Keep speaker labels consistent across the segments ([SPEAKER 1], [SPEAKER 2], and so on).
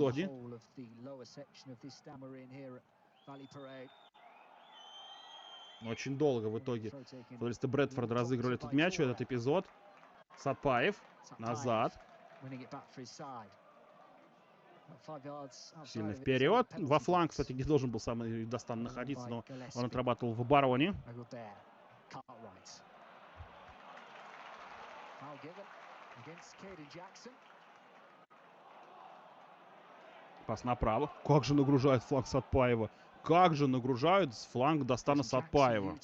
[SPEAKER 1] эпизоде. Очень долго в итоге футболисты Брэдфорда разыгрывали этот мяч в этот эпизод. Сатпаев назад. Сильно вперед. Во фланг, кстати, где должен был самый Дастан находиться, но он отрабатывал в обороне. Пас направо. Как же нагружает фланг Сатпаева. Как же нагружают с фланга Дастана Сатпаева.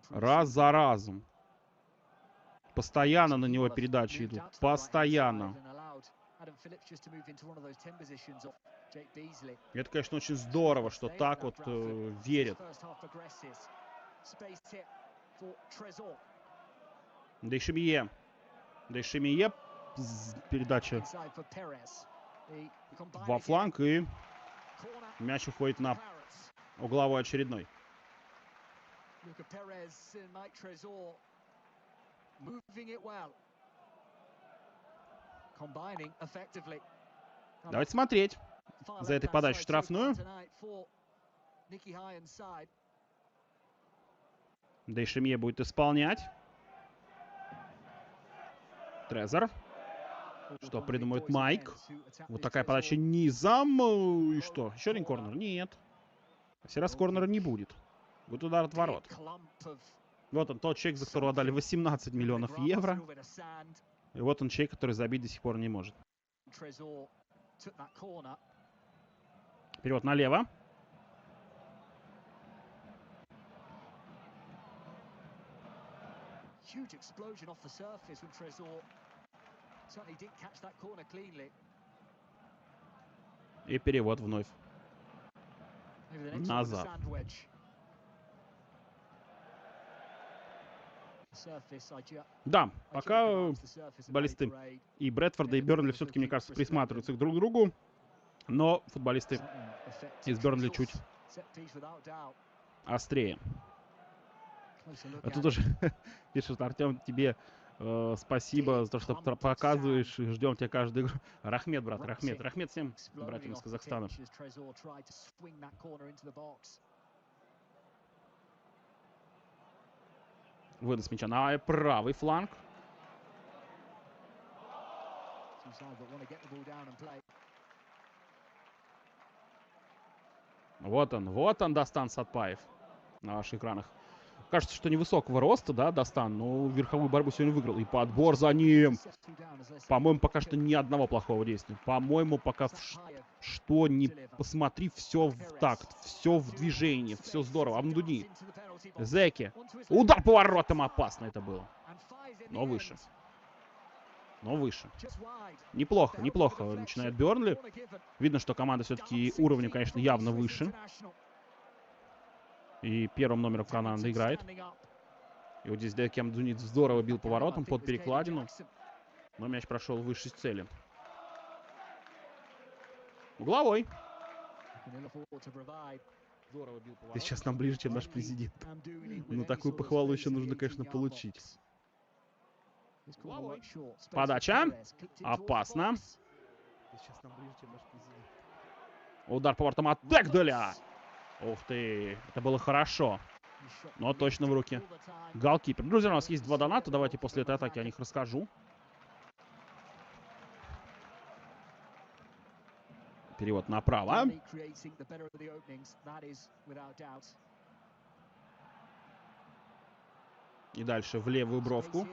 [SPEAKER 1] Раз за разом. Постоянно на него передачи идут. Постоянно. Это, конечно, очень здорово, что так вот верят. Дейшемие. Дейшемие. Передача во фланг, и мяч уходит на угловой очередной. Давайте смотреть за этой подачей штрафную. Дейшемие будет исполнять. Трезор. Что придумает Майк? Вот такая подача низом. И что? Еще один корнер? Нет. На сей раз корнера не будет. Будет удар от ворот. Вот он, тот человек, за которого отдали 18 миллионов евро. И вот он человек, который забить до сих пор не может. Перевод налево. И перевод вновь назад. Да, пока футболисты и Брэдфорда, и Бёрнли все-таки, мне кажется, присматриваются друг к другу. Но футболисты из Бёрнли чуть острее. А тут уже пишет: Артем, тебе спасибо за то, что показываешь. Ждем тебя каждую игру. Рахмет, брат, Рахмет. Рахмет всем братьям из Казахстана. Вынос мяча на правый фланг. Вот он, Дастан Сатпаев на ваших экранах. Кажется, что невысокого роста, да, Дастан, но верховую борьбу сегодня выиграл. И подбор за ним. По-моему, пока что ни одного плохого действия. По-моему, пока что не посмотри, все в такт, все в движении, все здорово. Амдуни, Зеки. Удар поворотом, опасно это было. Но выше. Но выше. Неплохо, неплохо начинает Бёрнли. Видно, что команда все-таки уровнем, конечно, явно выше. И первым номером команды играет. И вот здесь Деки Амдуни здорово бил поворотом под перекладину. Но мяч прошел выше цели. Угловой. Ты сейчас нам ближе, чем наш президент. Но такую похвалу еще нужно, конечно, получить. Подача. Опасно. Удар поворотом от Дегделя. Ух ты, это было хорошо. Но точно в руки голкипер. Друзья, у нас есть 2 доната. Давайте после этой атаки о них расскажу. Перевод направо. И дальше в левую бровку.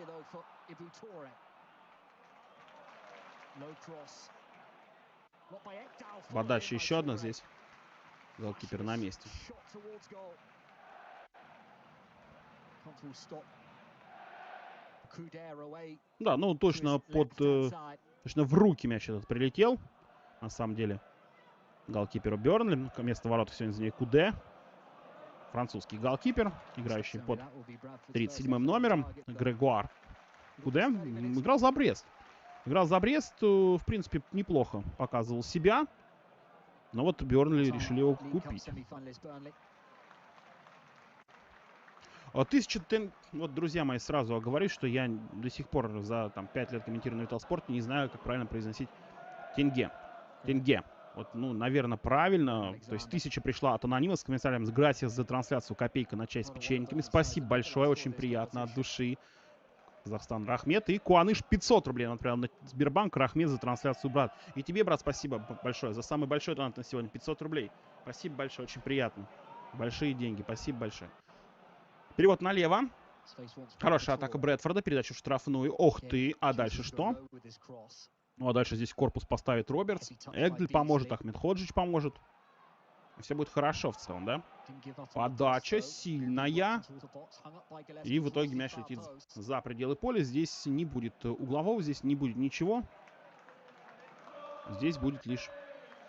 [SPEAKER 1] Подача еще одна здесь. Голкипер на месте. Да, ну точно точно в руки мяч этот прилетел. На самом деле. Голкиперу Бёрнли. Вместо ворот сегодня за ней Куде. Французский голкипер, играющий под 37-м номером. Грегуар Куде. Играл за Брест. Играл за Брест, в принципе, неплохо показывал себя. Но вот Бёрнли решили его купить. Вот, друзья мои, сразу оговорюсь, что я до сих пор за 5 лет комментирую на Витал Спорте не знаю, как правильно произносить тенге. Тенге. Вот, ну, наверное, правильно. То есть 1000 пришла от анонима с комментарием «Грасиас за трансляцию, копейка на чай с печеньками». Спасибо большое, очень приятно, от души. Казахстан, Рахмет. И Куаныш 500 рублей он отправил на Сбербанк. Рахмет за трансляцию, брат. И тебе, брат, спасибо большое за самый большой донат на сегодня. 500 рублей. Спасибо большое, очень приятно. Большие деньги, спасибо большое. Перевод налево. Хорошая атака Брэдфорда, передача в штрафную. Ох ты, а дальше что? Ну, а дальше здесь корпус поставит Робертс. Эгдель поможет, Ахмед Ходжич поможет. Все будет хорошо в целом, да? Подача сильная. И в итоге мяч летит за пределы поля. Здесь не будет углового, здесь не будет ничего. Здесь будет лишь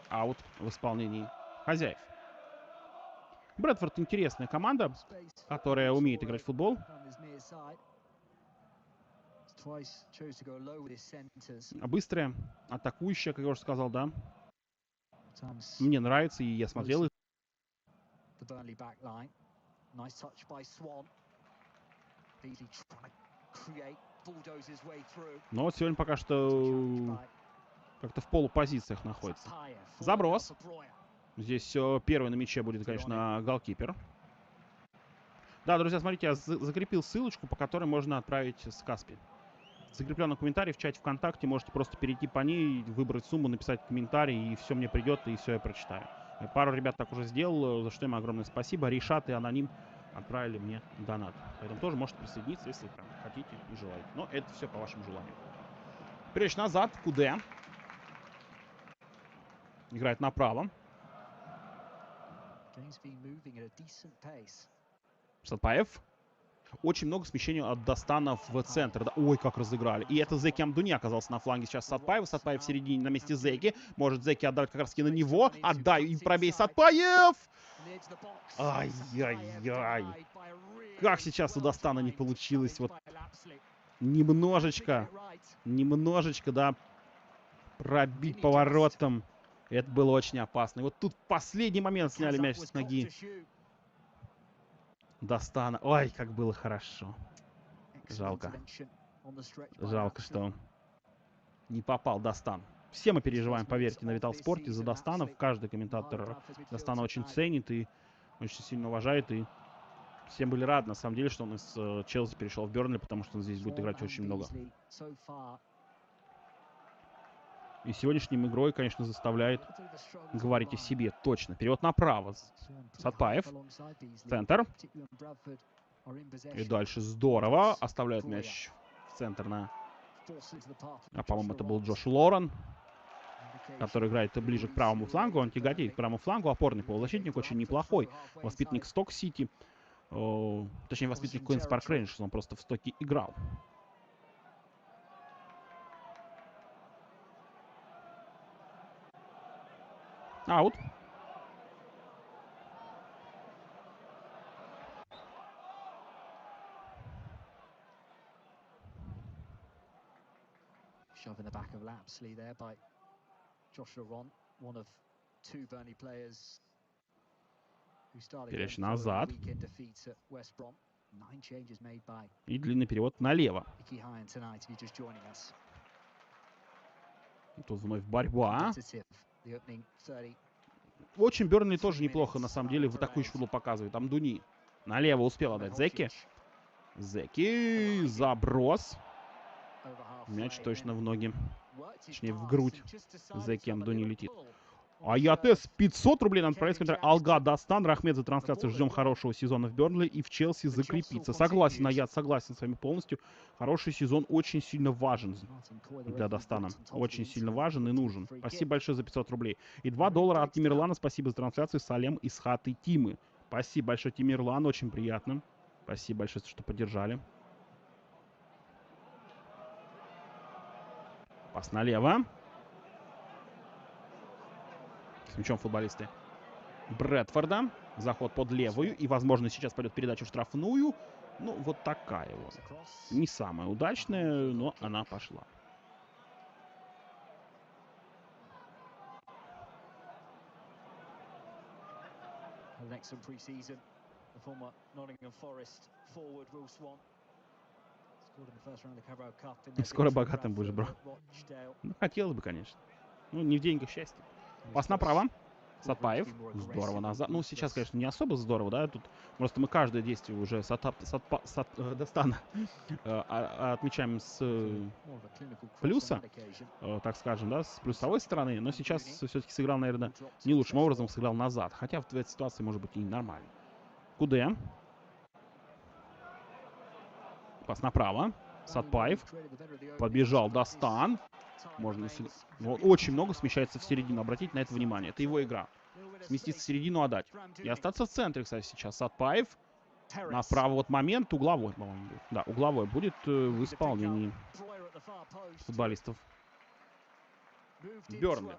[SPEAKER 1] аут в исполнении хозяев. Брэдфорд интересная команда, которая умеет играть в футбол. Быстрая, атакующая, как я уже сказал, да. Мне нравится, и я смотрел их. Но вот сегодня пока что как-то в полупозициях находится. Заброс. Здесь первый на мяче будет, конечно, голкипер. Да, друзья, смотрите, я закрепил ссылочку, по которой можно отправить с Каспи. Закрепленный комментарий в чате ВКонтакте. Можете просто перейти по ней, выбрать сумму, написать комментарий, и все мне придет, и все я прочитаю. Пару ребят так уже сделал, за что им огромное спасибо. Ришат и Аноним отправили мне донат. Поэтому тоже можете присоединиться, если прям хотите и желаете. Но это все по вашему желанию. Передача назад. Куде. Играет направо. Сатпаев. Очень много смещений от Дастана в центр. Да, ой, как разыграли. И это Зеки Амдуни оказался на фланге сейчас Сатпаев. Сатпаев в середине на месте Зеки. Может Зеки отдать как раз на него. Отдай и пробей Сатпаев. Ай-яй-яй. Как сейчас у Дастана не получилось. Вот немножечко, да, пробить поворотом. Это было очень опасно. И вот тут в последний момент сняли мяч с ноги Дастана. Ой, как было хорошо. Жалко. Жалко, что не попал Дастан. Все мы переживаем, поверьте, на Виталспорте за Дастанов. Каждый комментатор Дастана очень ценит и очень сильно уважает. И всем были рады, на самом деле, что он из Челси перешел в Бёрнли, потому что он здесь будет играть очень много. И сегодняшней игрой, конечно, заставляет говорить о себе точно. Перевод направо. Сатпаев. Центр. И дальше здорово. Оставляет мяч в центр на... по-моему, это был Джош Лорен, который играет ближе к правому флангу. Он тяготеет к правому флангу. Опорный полузащитник очень неплохой. Воспитанник Сток-Сити. Точнее, воспитанник Куинс Парк Рейнджерс. Он просто в Стоке играл. Аут.
[SPEAKER 2] Shove in the back of Lapsley there by Joshua Ron, one of two Burnley players who started
[SPEAKER 1] Передача назад.
[SPEAKER 2] weekend defeats at West Brom. 9 changes made by
[SPEAKER 1] И длинный перевод налево. И тут вновь борьба. Очень Бёрнли тоже неплохо, на самом деле, в атакующий футбол показывает. Амдуни налево успел отдать Зеки. Зеки. Заброс. Мяч точно в ноги. Точнее, в грудь. Зеки Амдуни летит. Аятес 500 рублей нам отправить. Алга Дастан. Рахмет за трансляцию. Ждем хорошего сезона в Бёрнли и в Челси закрепиться. Согласен, Аят, согласен с вами полностью. Хороший сезон очень сильно важен для Дастана. Очень сильно важен и нужен. Спасибо большое за 500 рублей. И $2 от Тимирлана. Спасибо за трансляцию. Салем из хаты Тимы. Спасибо большое, Тимирлан. Очень приятно. Спасибо большое, что поддержали. Пас налево. С мячом футболисты Брэдфорда. Заход под левую. И, возможно, сейчас пойдет передача в штрафную. Ну, вот такая вот. Не самая удачная, но она пошла. Скоро богатым будешь, бро. Ну, хотелось бы, конечно. Ну, не в деньгах счастье. Пас направо. Сатпаев. Здорово назад. Ну, сейчас, конечно, не особо здорово, да. Тут просто мы каждое действие уже Дастана отмечаем с плюса, так скажем, да, с плюсовой стороны. Но сейчас все-таки сыграл, наверное, не лучшим образом, сыграл назад. Хотя в этой ситуации может быть и нормально. Куде? Пас направо. Сатпаев. Подбежал Дастан. Можно, вот, очень много смещается в середину. Обратите на это внимание. Это его игра. Сместиться в середину, отдать. И остаться в центре, кстати, сейчас. Сатпаев. Направо вот момент. Угловой, по-моему, будет. Да, угловой будет в исполнении футболистов Бёрнли.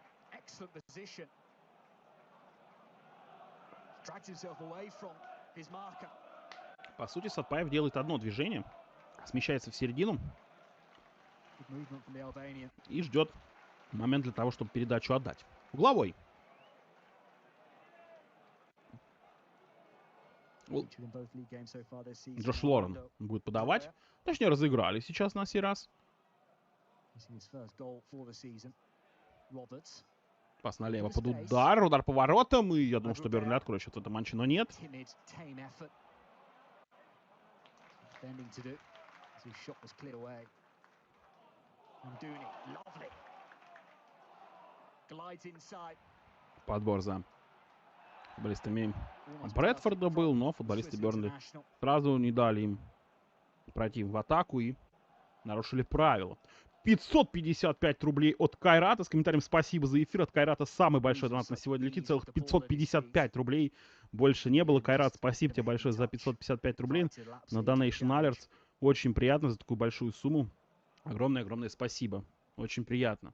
[SPEAKER 1] По сути, Сатпаев делает одно движение. Смещается в середину. И ждет момент для того, чтобы передачу отдать. Угловой. Джош Лорен будет подавать. Точнее, разыграли сейчас на сей раз. Пас налево под удар. Удар поворотом. И я думал, что Бёрнли откроет счет в этом матче, но нет. Подбор за футболистами Брэдфорда был, но футболисты Бёрнли сразу не дали им пройти в атаку и нарушили правила. 555 рублей от Кайрата. С комментарием «Спасибо за эфир». От Кайрата самый большой донат на сегодня летит. Целых 555 рублей. Больше не было. Кайрат, спасибо тебе большое за 555 рублей на Donation Alerts. Очень приятно за такую большую сумму. Огромное-огромное спасибо. Очень приятно.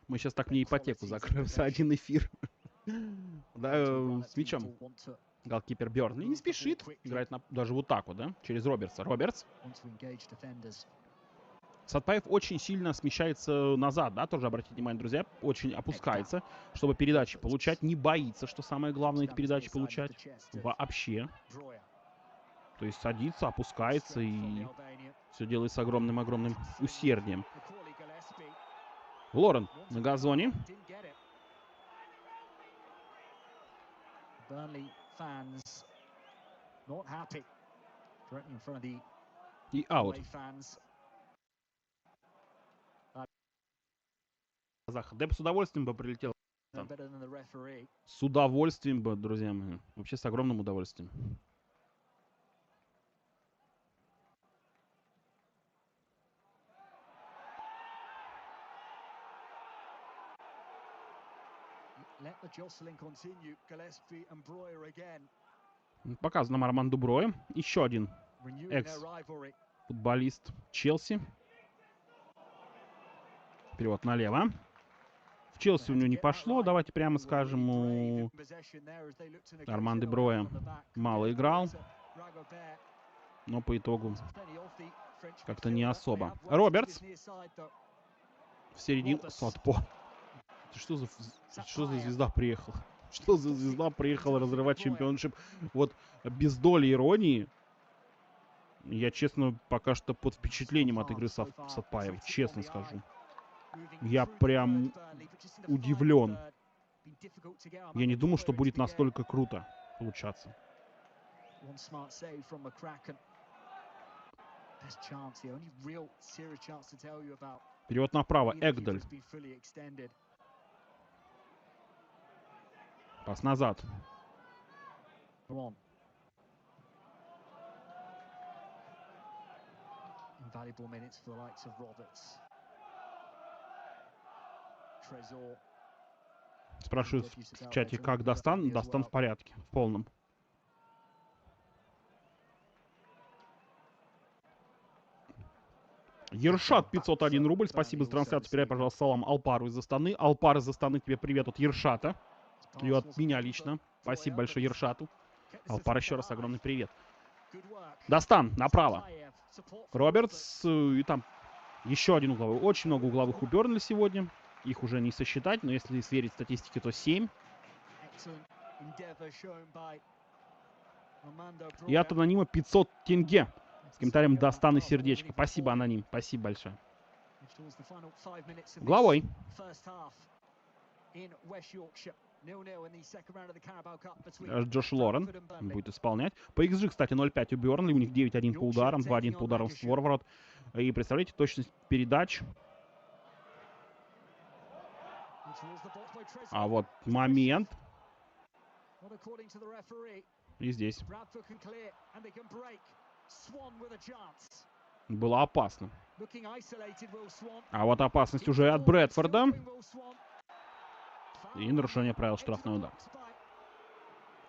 [SPEAKER 1] Мы сейчас так не ипотеку закроем за один эфир. Да, с мячом. Голкипер Бёрнли не спешит. Играет даже вот так вот, да? Через Робертса. Робертс. Сатпаев очень сильно смещается назад, да? Тоже обратите внимание, друзья. Очень опускается, чтобы передачи получать. Не боится, что самое главное, эти передачи получать. Вообще. То есть садится, опускается и все делает с огромным-огромным усердием. Лорен на газоне. И аут. Дебют с удовольствием бы прилетел. С удовольствием бы, друзья мои. Вообще с огромным удовольствием. Показано Арманду Броя. Еще один экс-футболист Челси. Перевод налево. В Челси у него не пошло, давайте прямо скажем. У Арманды Броя мало играл. Но по итогу как-то не особо. Робертс. В середину. Сатпо. Что за звезда приехала? Что за звезда приехала разрывать чемпионшип? Вот без доли иронии. Я, честно, пока что под впечатлением от игры Сатпаева. Честно скажу. Я прям удивлен. Я не думал, что будет настолько круто получаться. Перевод направо. Эгдаль. Пас назад. Спрашивают в чате, как Дастан. Дастан в порядке, в полном. Ершат 501 рубль. Спасибо за трансляцию. Передай, пожалуйста, салам Алпару из Астаны. Алпар из Астаны, тебе привет от Ершата. И от меня лично. Спасибо большое Ершату. Алпар, еще раз огромный привет. Дастан направо. Робертс. И там еще один угловой. Очень много угловых у Бёрнли сегодня. Их уже не сосчитать, но если сверить статистике, то 7. И от анонима 500 тенге. С комментарием Дастан и сердечко. Спасибо, аноним. Спасибо большое. Головой. Джош Лорен будет исполнять. По XG, кстати, 0.5 у Бёрнли. У них 9-1 по ударам, 2-1 по ударам в створ ворот. И представляете, точность передач. А вот момент. И здесь. Было опасно. А вот опасность уже от Брэдфорда. И нарушение правил штрафной удар.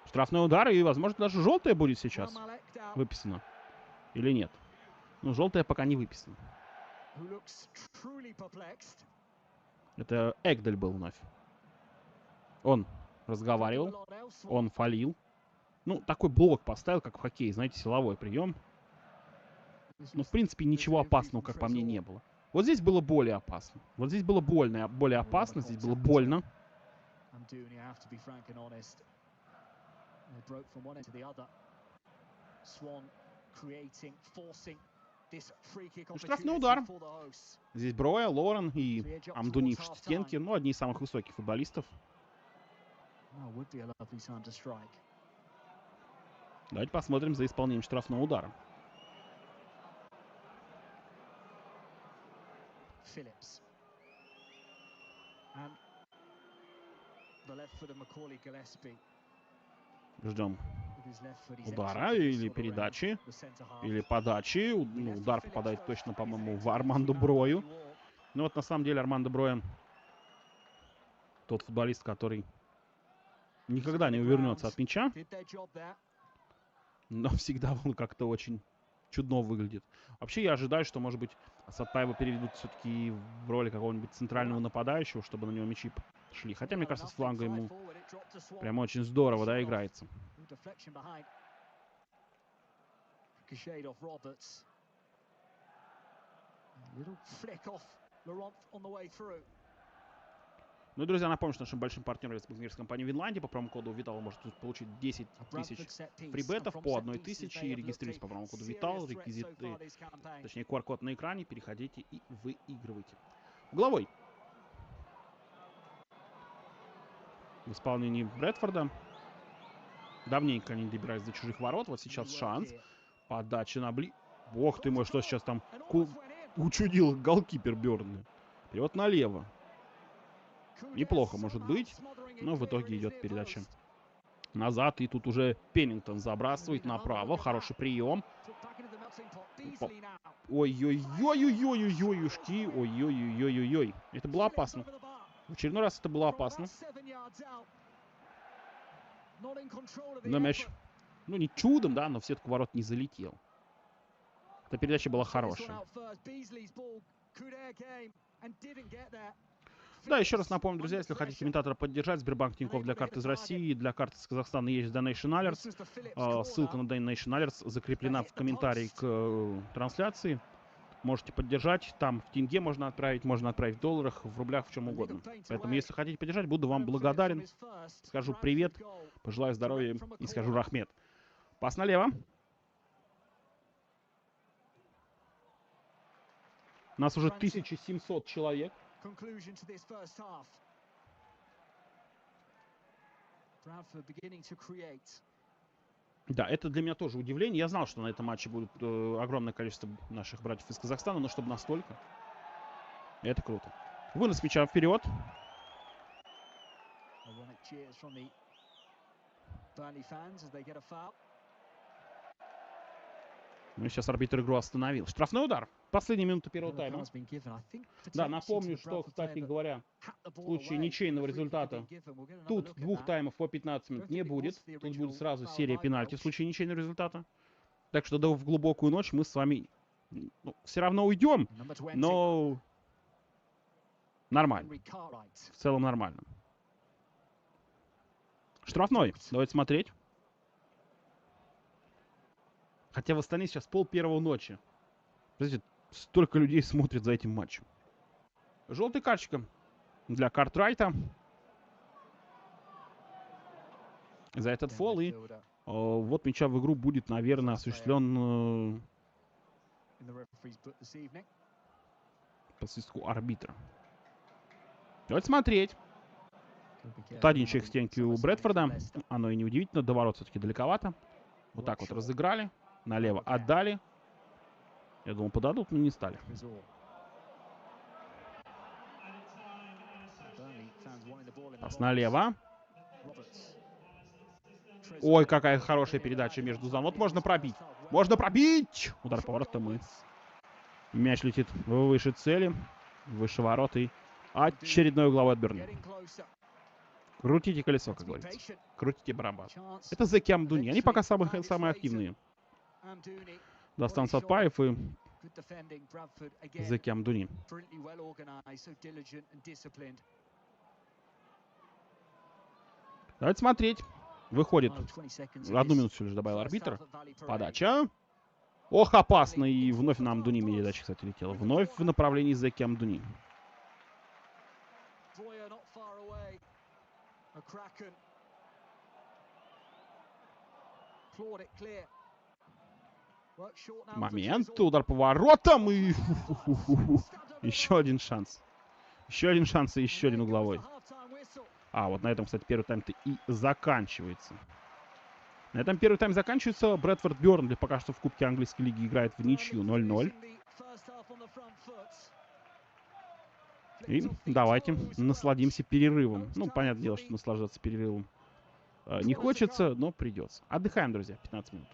[SPEAKER 1] Штрафной удар, и, возможно, даже желтая будет сейчас выписано. Или нет? Ну, желтая пока не выписана. Это Эгдель был вновь. Он разговаривал. Он фалил. Ну, такой блок поставил, как в хоккее. Знаете, силовой прием. Ну, в принципе, ничего опасного, как по мне, не было. Вот здесь было более опасно. Вот здесь было больно, более опасно. Здесь было больно. Штрафной удар. Здесь Броя, Лорен и Амдуни в стенке. Ну, одни из самых высоких футболистов. Давайте посмотрим за исполнением штрафного удара. Ждем удара или передачи, или подачи. Ну, удар попадает точно, по-моему, в Армандо Брою. Ну вот на самом деле Армандо Броя тот футболист, который никогда не увернется от мяча. Но всегда он как-то очень чудно выглядит. Вообще я ожидаю, что, может быть, Сатпаева переведут все-таки в роли какого-нибудь центрального нападающего, чтобы на него мячи шли. Хотя, мне кажется, с фланга ему прямо очень здорово, да, играется. Ну и, друзья, напомню, что нашим большим партнером является букмекерская компания в Винландии. По промокоду VITAL вы можете получить 10 тысяч фрибетов по 1 тысяче. И регистрируйтесь по промокоду VITAL. Реквизиты, точнее, QR-код на экране. Переходите и выигрывайте. Угловой. В исполнении Брэдфорда. Давненько они добирались до чужих ворот. Вот сейчас шанс. Подача на Бог ты мой, что сейчас там учудил голкипер Бёрнли. Перевод налево. Неплохо может быть, но в итоге идет передача назад. И тут уже Пеннингтон забрасывает направо. Хороший прием. Ой-ой-ой-ой-ой-ой-ой-ушки. Ой-ой-ой-ой-ой. Это было опасно. В очередной раз это было опасно. Но мяч, ну не чудом, да, но в сетку ворот не залетел. Эта передача была хорошая. Да, еще раз напомню, друзья, если хотите комментатора поддержать, Сбербанк Тинькофф для карт из России, для карт из Казахстана есть Donation Alerts. Ссылка на Donation Alerts закреплена в комментарии к трансляции. Можете поддержать. Там в тенге можно отправить в долларах, в рублях, в чем угодно. Поэтому, если хотите поддержать, буду вам благодарен. Скажу привет, пожелаю здоровья и скажу рахмет. Пас налево. У нас уже 1700 человек. Да, это для меня тоже удивление. Я знал, что на этом матче будет огромное количество наших братьев из Казахстана, но чтобы настолько, это круто. Вынос мяча вперед. Ну и сейчас арбитр игру остановил. Штрафной удар. Последняя минута первого тайма. Да, напомню, что, кстати говоря, в случае ничейного результата тут двух таймов по 15 минут не будет. Тут будет сразу серия пенальти в случае ничейного результата. Так что в глубокую ночь мы с вами все равно уйдем, но нормально. В целом нормально. Штрафной. Давайте смотреть. Хотя в Астане сейчас 1:30 ночи. Знаете, столько людей смотрят за этим матчем. Желтый карточка для Картрайта. За этот фол. И вот мяча в игру будет, наверное, осуществлен По свистку арбитра. Давайте смотреть. Тут один человек в стенке у Брэдфорда. Оно и не удивительно. До ворот все-таки далековато. Вот так вот разыграли. Налево отдали. Я думал, подадут, но не стали. Пас налево. Ой, какая хорошая передача между зон. Вот можно пробить. Можно пробить! Удар поворотом и мяч летит выше цели. Выше ворот и очередной угловой от Бёрнли. Крутите колесо, как говорится. Крутите барабан. Это Зеки Амдуни. Они пока самые активные. Дастан, Сатпаев и Зеки Амдуни. Давайте смотреть. Выходит. 1 минуту всего лишь добавил арбитр. Подача. Ох, опасно. И вновь на Амдуни передача, кстати, летела. Вновь в направлении Зеки Амдуни. Момент. Удар по воротам. И еще один шанс. Еще один шанс и еще один угловой. А, вот на этом, кстати, первый тайм-то и заканчивается. На этом первый тайм заканчивается. Брэдфорд Бёрнли пока что в Кубке Английской лиги играет в ничью 0-0. И давайте насладимся перерывом. Ну, понятное дело, что наслаждаться перерывом не хочется, но придется. Отдыхаем, друзья, 15 минут.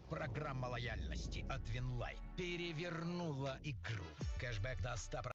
[SPEAKER 3] Программа лояльности от Винлайт перевернула игру. Кэшбэк до 100%.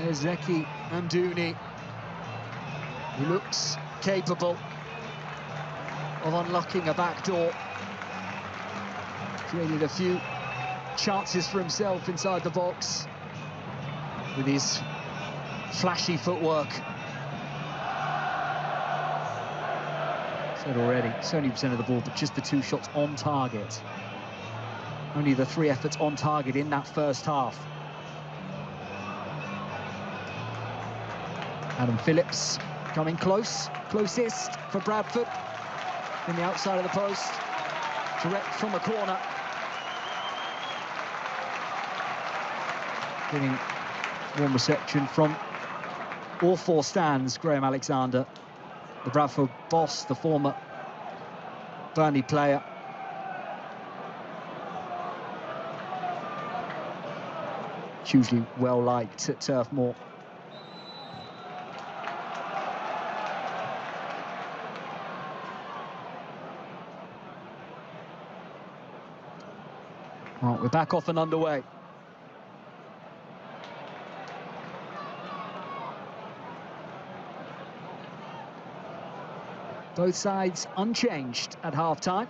[SPEAKER 2] There's Zeki Amdouni. He looks capable of unlocking a back door. Created a few chances for himself inside the box with his flashy footwork. Said already, 70% of the ball, but just the 2 shots on target. Only the 3 efforts on target in that first half. Adam Phillips coming closest for Bradford in the outside of the post, direct from a corner. Getting warm reception from all 4 stands. Graham Alexander, the Bradford boss, the former Burnley player. Hugely well liked at Turf Moor. Right, we're back off and underway. Both sides unchanged at half-time.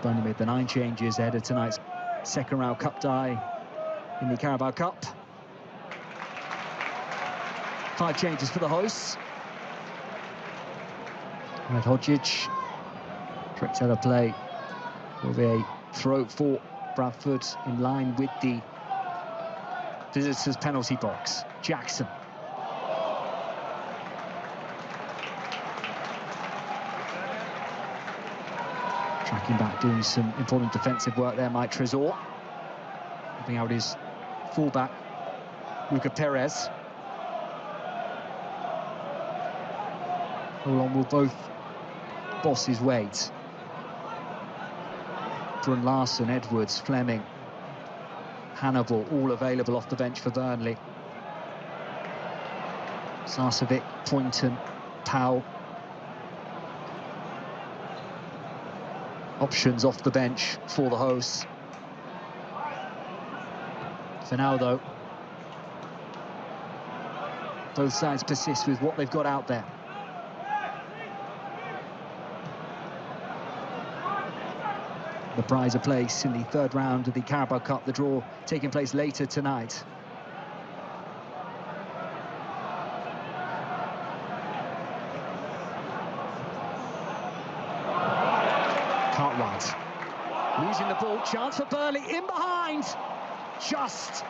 [SPEAKER 2] Burnley made the 9 changes ahead of tonight's second-round cup tie in the Carabao Cup. 5 changes for the hosts. Ahmed Hodzic tricks out of play. Will be a throw for Bradford in line with the visitors' penalty box. Jackson. Tracking back, doing some important defensive work there, Mike Trezor. Helping out his fullback, Luca Perez. How long will both bosses wait? Brun Larson, Edwards, Fleming, Hannibal, all available off the bench for Burnley. Sarcevic, Poynton, Powell. Options off the bench for the hosts. For now, though, both sides persist with what they've got out there. The prize of place in the 3rd round of the Carabao Cup, the draw taking place later tonight. Cartwright losing the ball, chance for Burnley, in behind, just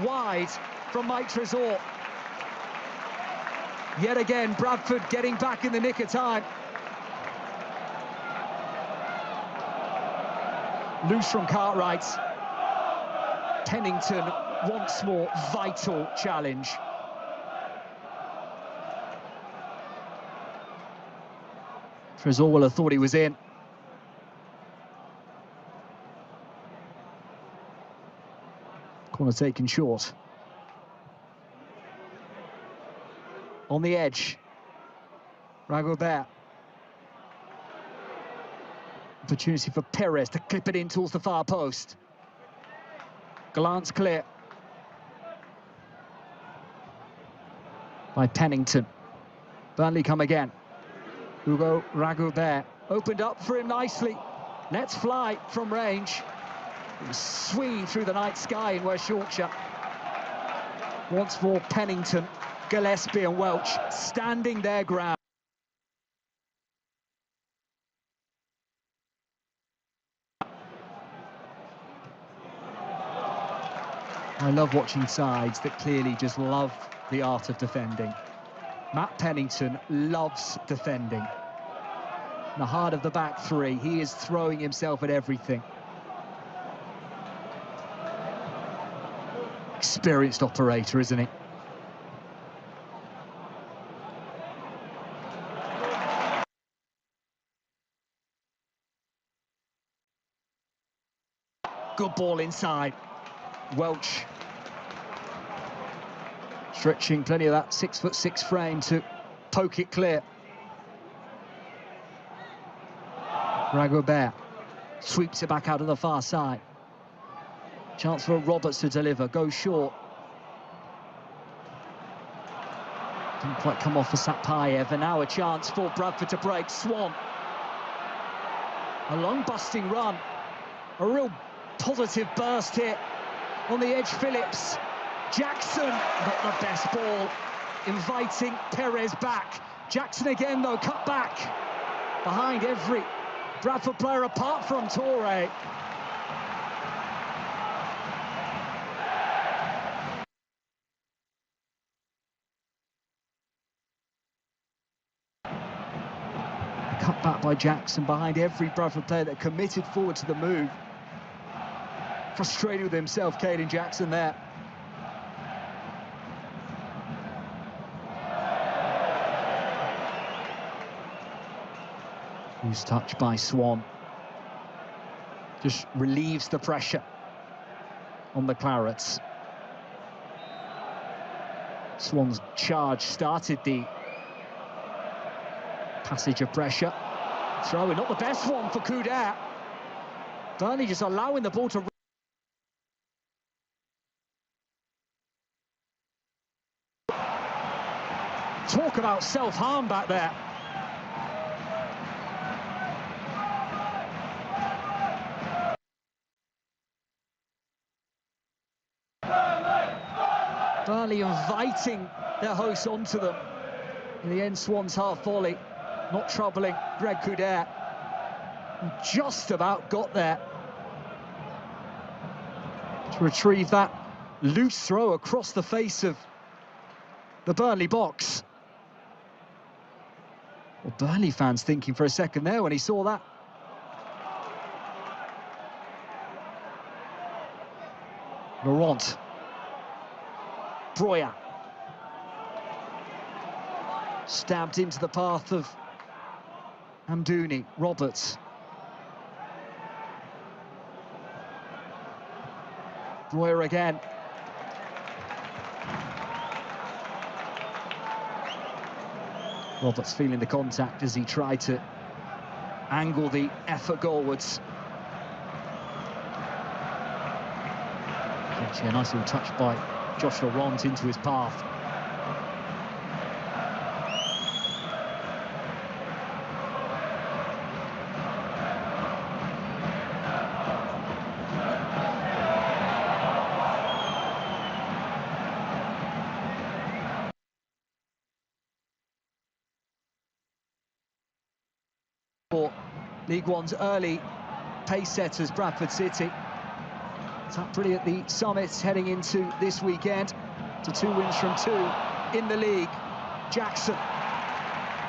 [SPEAKER 2] wide from Mike Trezor. Yet again, Bradford getting back in the nick of time. Loose from Cartwright. Pennington once more, vital challenge. Trezor will have thought he was in. Corner taken short. On the edge, Ragobert. Opportunity for Perez to clip it in towards the far post. Glance clear by Pennington. Burnley come again. Hugo Ragobert opened up for him nicely. Let's fly from range. It was swinging through the night sky in West Yorkshire. Once more, Pennington, Gillespie and Welch standing their ground. I love watching sides that clearly just love the art of defending. Matt Pennington loves defending. In the heart of the back 3, he is throwing himself at everything. Experienced operator, isn't he? Good ball inside. Welch stretching plenty of that 6'6" frame to poke it clear. Ragobert sweeps it back out of the far side. Chance for Roberts to deliver, goes short. Didn't quite come off for Satpayev, and now a chance for Bradford to break. Swan. A long busting run. A real positive burst here. On the edge, Phillips. Jackson, not the best ball. Inviting Perez back. Jackson again, though, cut back. Behind every Bradford player apart from Torre. Cut back by Jackson behind every Bradford player that committed forward to the move. Frustrated with himself, Caden Jackson there. Who's touched by Swan. Just relieves the pressure on the Clarets. Swan's charge started the passage of pressure. Throw in, not the best one for Coudet. Burnley just allowing the ball to... Talk about self-harm back there. Burnley inviting their hosts onto them. In the end, Swan's half volley, not troubling Greg Coudet. Just about got there to retrieve that loose throw across the face of the Burnley box. Well, Burnley fans thinking for a second there when he saw that. Laurent. Breuer. Stabbed into the path of Amdouni. Roberts. Breuer again. Roberts feeling the contact as he tried to angle the effort goalwards. Actually, a nice little touch by Josh Laurent into his path. League One's early pace setters, Bradford City. It's up pretty at the summit heading into this weekend. To 2 wins from 2 in the league. Jackson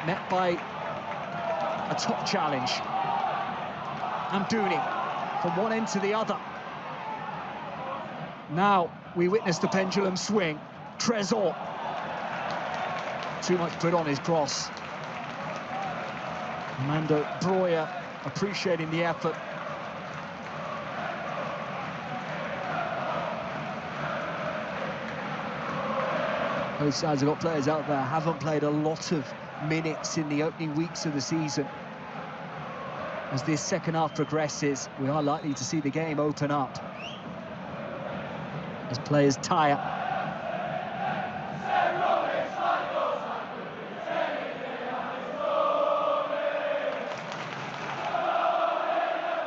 [SPEAKER 2] met by a top challenge. Amdouni from one end to the other. Now we witness the pendulum swing. Trésor. Too much put on his cross. Mando Breuer appreciating the effort. Both sides have got players out there, haven't played a lot of minutes in the opening weeks of the season. As this second half progresses, we are likely to see the game open up as players tire.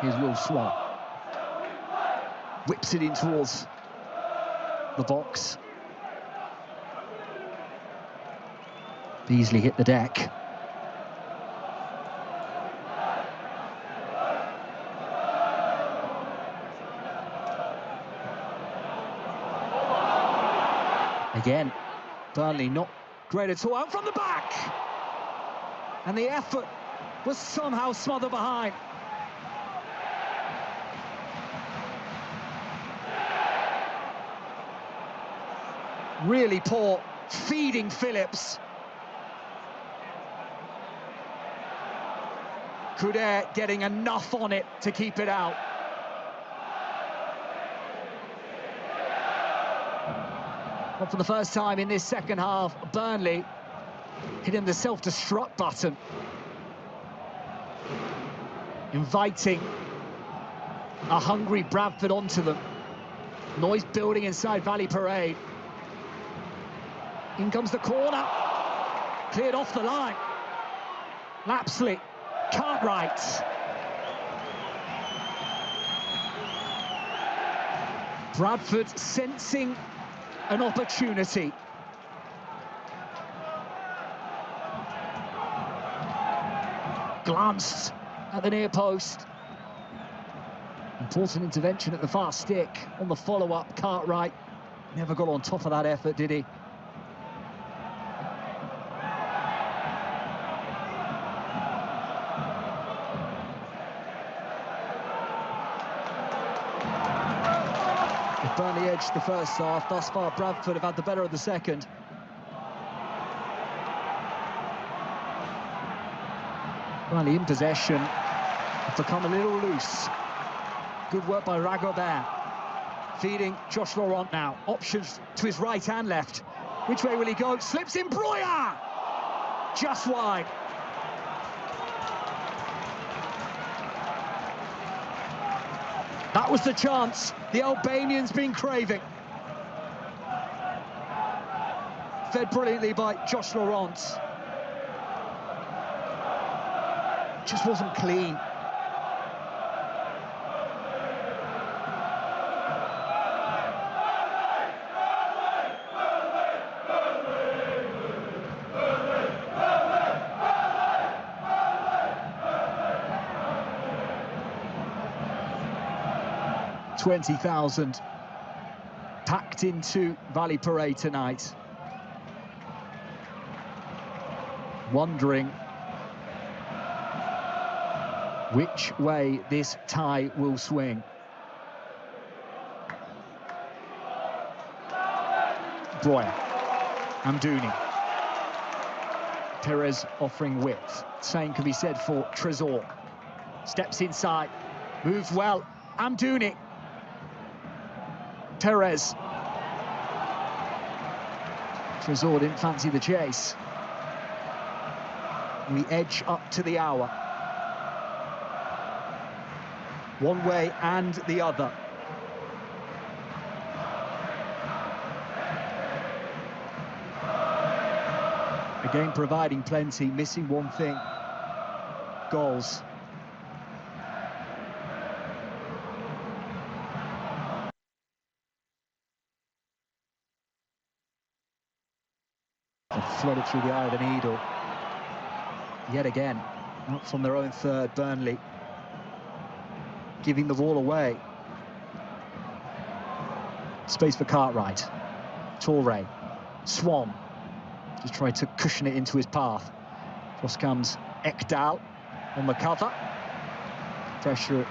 [SPEAKER 2] Here's Will Swan. Whips it in towards the box. Beasley hit the deck. Again, Burnley not great at all. Out from the back! And the effort was somehow smothered behind. Really poor feeding Phillips. Coudet getting enough on it to keep it out. But for the first time in this second half, Burnley hitting the self-destruct button. inviting a hungry Bradford onto them. Noise building inside Valley Parade. In comes the corner. Cleared off the line. Lapsley, Cartwright. Bradford sensing an opportunity. Glanced at the near post. Important intervention at the far stick on the follow-up. Cartwright never got on top of that effort, did he? Burnley edged the first half. Thus far, Bradford have had the better of the second. Burnley in possession have become a little loose. Good work by Ragobert. Feeding Josh Laurent now. Options to his right and left. Which way will he go? Slips in Breuer! Just wide. That was the chance the Albanian's been craving. Fed brilliantly by Josh Laurent. Just wasn't clean. $20,000 packed into Valley Parade tonight. Wondering which way this tie will swing. Breuer, Amdouni. Perez offering width. Same can be said for Trésor. Steps inside, moves well. Amdouni. Perez. Trésor didn't fancy the chase. We edge up to the hour. One way and the other. Again, providing plenty, missing one thing. Goals. Flooded through the eye of the needle. Yet again, out from their own third, Burnley giving the ball away. Space for Cartwright. Toure. Swan. Just tried to cushion it into his path. Across comes Ekdal on the cover. Pressure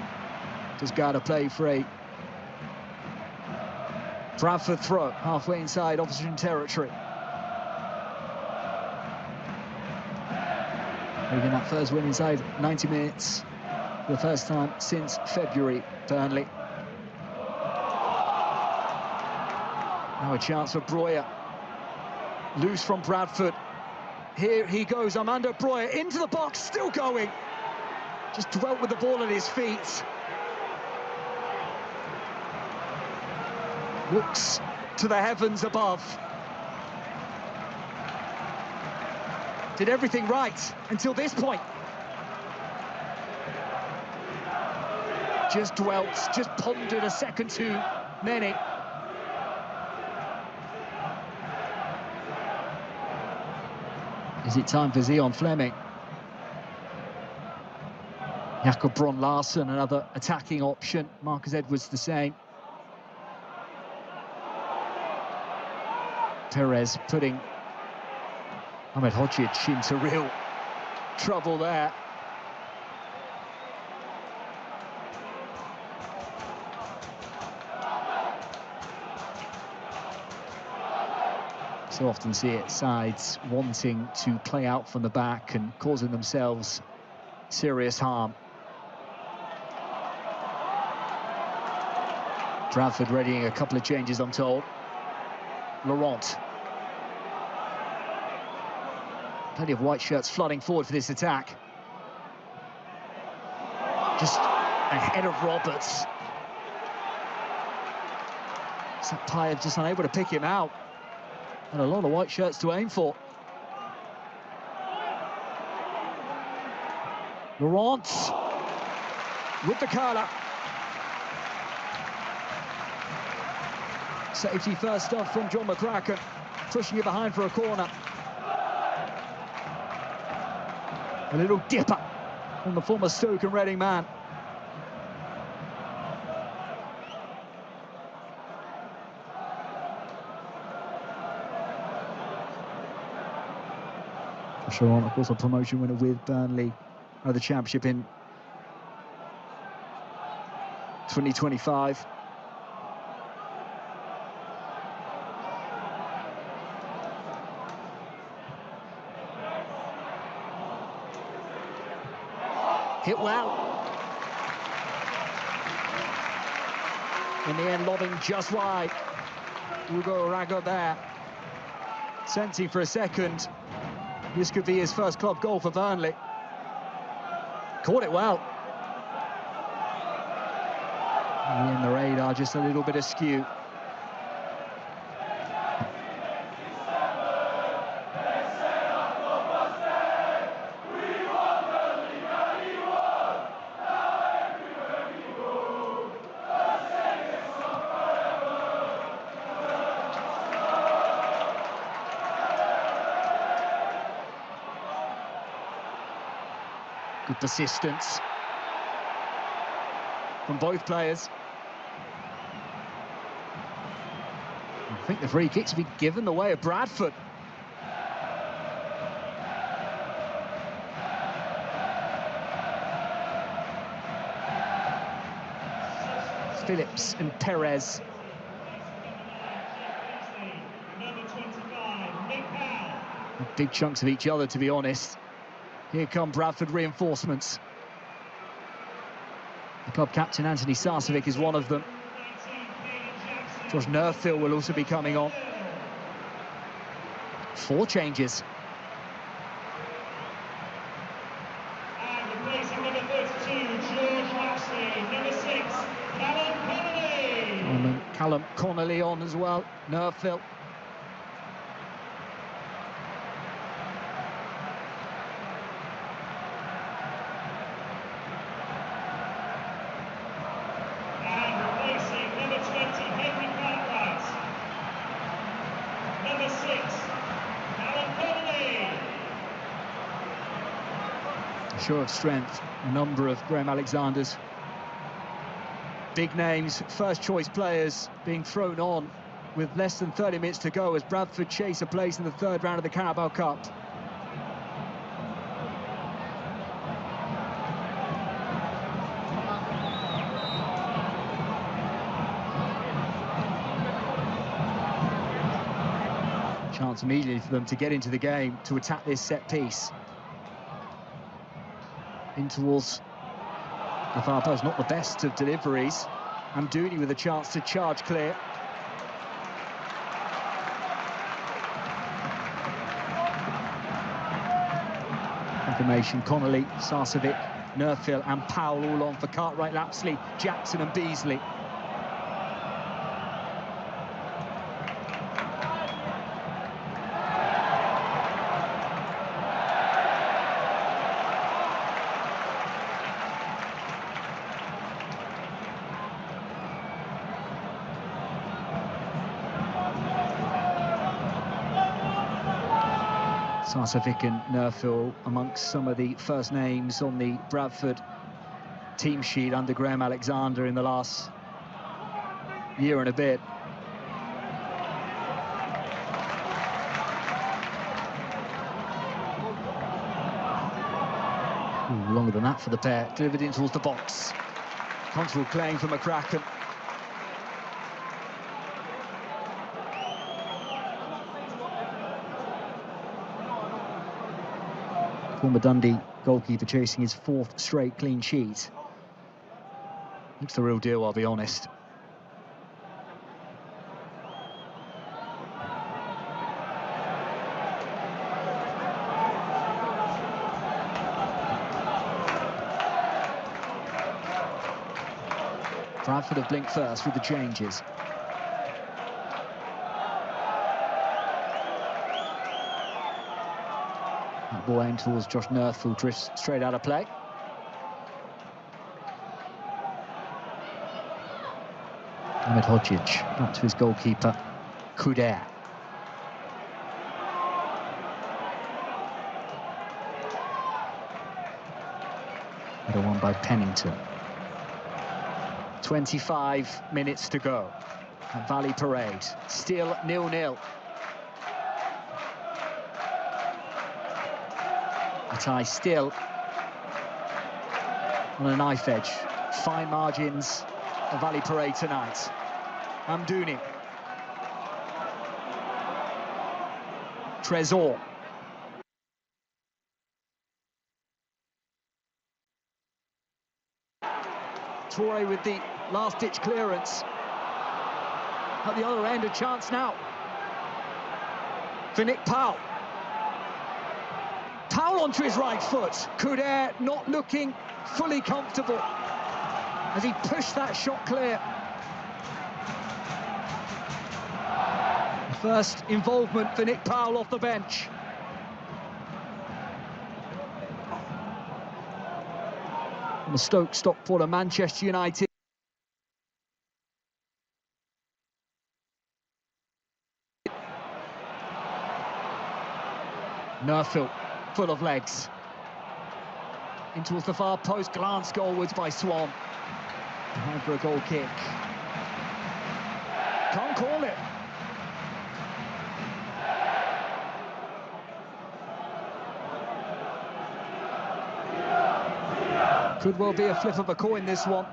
[SPEAKER 2] does Garda play free. Bradford throw halfway inside opposition territory. Making that first win inside 90 minutes for the first time since February. Burnley. Now a chance for Breuer. Loose from Bradford. Here he goes, Armando Breuer into the box, still going. Just dwelt with the ball at his feet. Looks to the heavens above. Did everything right until this point. Just dwelt, just pondered a second too many. Is it time for Zion Fleming? Jakob Bron Larsen, another attacking option. Marcus Edwards the same. Perez putting Ahmed Hodzic into real trouble there. So often see it, sides wanting to play out from the back and causing themselves serious harm. Bradford readying a couple of changes, I'm told. Laurent. Plenty of white shirts flooding forward for this attack. just ahead of Roberts. Satpayev just unable to pick him out. And a lot of white shirts to aim for. Laurent with the curler. Safety first off from John McCracken, pushing it behind for a corner. A little dipper from the former Stoke and Reading man. Laurent, of course, a promotion winner with Burnley of the Championship in 2025. Hit well. In the end, lobbing just wide. Hugo Rago there, sensing for a second this could be his first club goal for Burnley. Caught it well. In the end, the radar just a little bit askew. Good persistence from both players. I think the free kick's been given the way of Bradford. Phillips and Perez. Big chunks of each other, to be honest. Here come Bradford reinforcements. The club captain Anthony Sarcevic is one of them. Josh Nerfield will also be coming on. 4 changes.
[SPEAKER 4] And replacing number 32, George Lapsley. Number 6, Callum Connolly.
[SPEAKER 2] And Callum Connolly on as well. Nerfield. Show of strength, a number of Graham Alexander's big names, first choice players being thrown on with less than 30 minutes to go as Bradford chase a place in the 3rd round of the Carabao Cup. Chance immediately for them to get into the game, to attack this set piece. In towards the far post, not the best of deliveries. Amdouni with a chance to charge clear. Confirmation, Connolly, Sarcevic, Nerfield and Powell all on for Cartwright, Lapsley, Jackson and Beasley. Sarcevic and Nerfield amongst some of the first names on the Bradford team sheet under Graham Alexander in the last year and a bit. Ooh, longer than that for the pair. Delivered in towards the box. Comfortable playing for McCracken. Former Dundee goalkeeper chasing his 4th straight clean sheet. Looks the real deal, I'll be honest. Bradford have blinked first with the changes. That ball aimed towards Josh Nerth, who drifts straight out of play. Ahmed Hodzic back to his goalkeeper, Kuder. Header won by Pennington. 25 minutes to go at Valley Parade. Still 0-0. A tie still on a knife edge. Fine margins of Valley Parade tonight. Amdouni. Trésor. Toure with the last-ditch clearance. At the other end, a chance now for Nick Powell. Powell onto his right foot. Kuder not looking fully comfortable as he pushed that shot clear. First involvement for Nick Powell off the bench. On the Stoke-Stockport of Manchester United. Nerfield, full of legs. In towards the far post, glance goalwards by Swan. Behind for a goal kick. Can't call it. Could well be a flip of a coin, this one.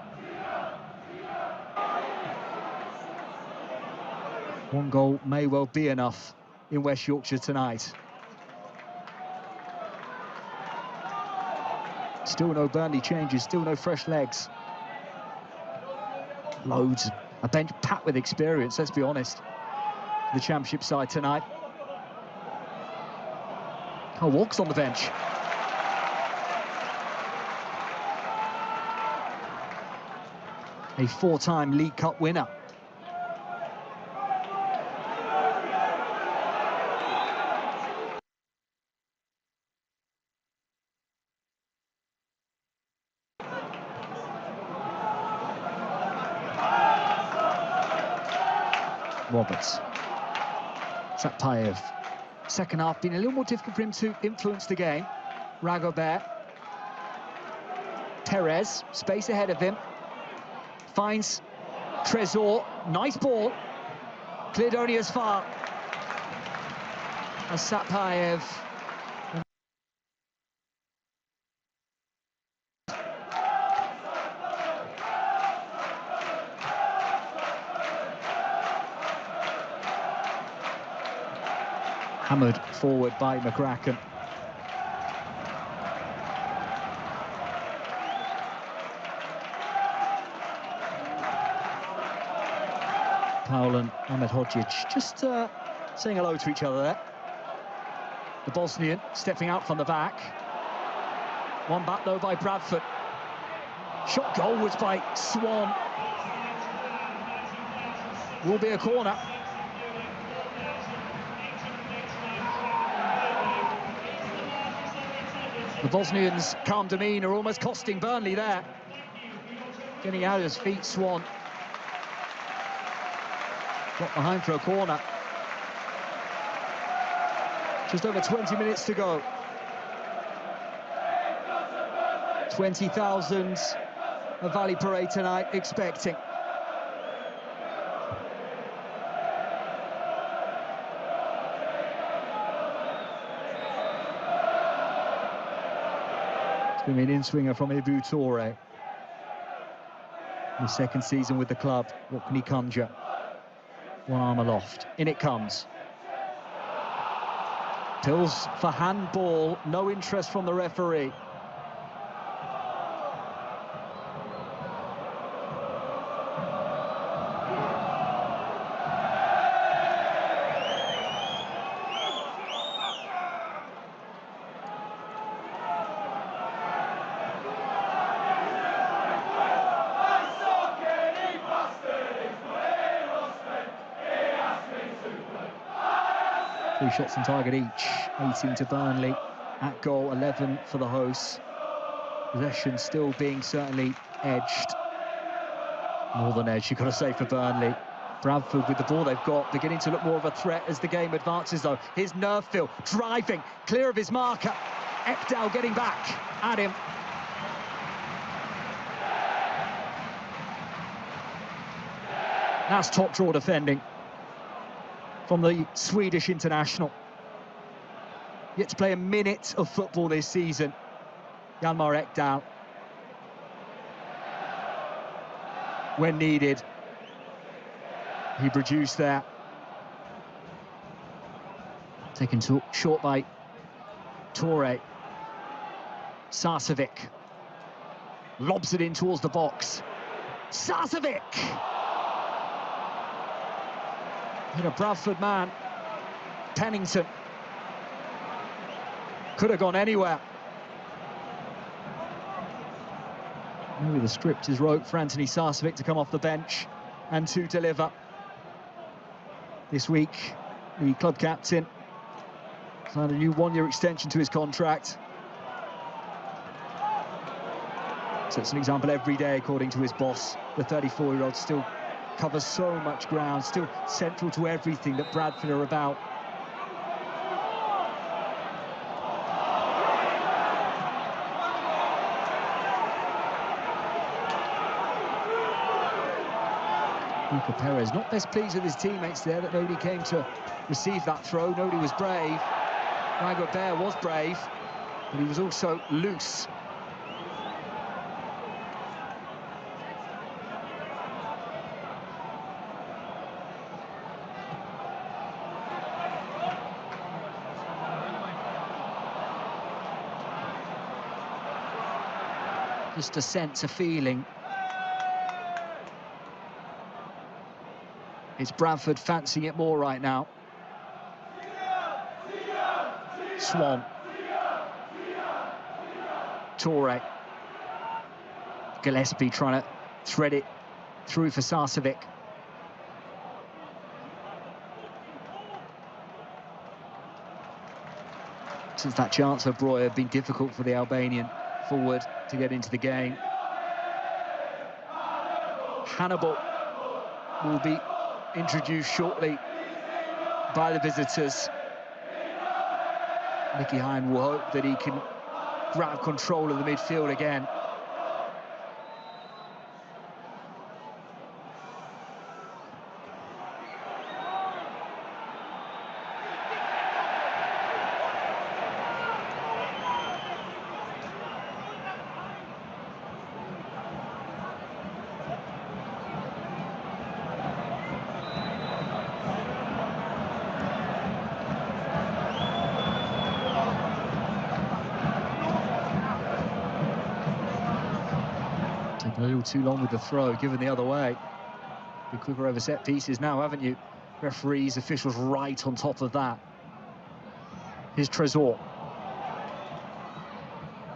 [SPEAKER 2] One goal may well be enough in West Yorkshire tonight. Still no Burnley changes, still no fresh legs. Loads, a bench packed with experience, let's be honest. The Championship side tonight. Carl Walker's on the bench. A four-time League Cup winner. Roberts. Satpаев. Second half been a little more difficult for him to influence the game. Ragobert. Perez, space ahead of him. Finds Trésor, nice ball, cleared only as far as Satpаев. Hammered forward by McCracken. Powell and Ahmed Hodzic just saying hello to each other there. The Bosnian stepping out from the back. One back though by Bradford. Shot goalwards by Swan. Will be a corner. The Bosnians' calm demeanour almost costing Burnley there. Getting out of his feet, Swan. Got behind for a corner. Just over 20 minutes to go. 20,000 of Valley Parade tonight expecting. It's going to be an in-swinger from Ibu Toure. His second season with the club. What can he conjure? One arm aloft. In it comes. Pills for handball. No interest from the referee. 3 shots on target each, 18 to Burnley. At goal, 11 for the hosts. Possession still being certainly edged. More than edged, you've got to say, for Burnley. Bradford with the ball they've got, beginning to look more of a threat as the game advances, though. Here's Nerfield driving, clear of his marker. Ekdal getting back at him. That's top draw defending from the Swedish international. Yet to play a minute of football this season, Hjalmar Ekdal. When needed, he produced there. Taken short by Torre. Sarcevic lobs it in towards the box. Sarcevic! Hit a Bradford man. Pennington. Could have gone anywhere. Maybe the script is wrote for Anthony Sarcevic to come off the bench and to deliver. This week, the club captain signed a new 1-year extension to his contract. So it's an example every day, according to his boss. The 34-year-old still covers so much ground, still central to everything that Bradford are about. Luca Perez not best pleased with his teammates there, that nobody came to receive that throw. Nobody was brave. Ragobert was brave, but he was also loose. Just a sense, a feeling. It's Bradford fancying it more right now. Swan. Torre. Gillespie trying to thread it through for Sarcevic. Since that chance for Breuer had been difficult for the Albanian forward to get into the game. Hannibal will be introduced shortly by the visitors. Nicky Hine will hope that he can grab control of the midfield again. A little too long with the throw, given the other way. Be quicker over set pieces now, haven't you? Referees, officials right on top of that. Here's Trezor.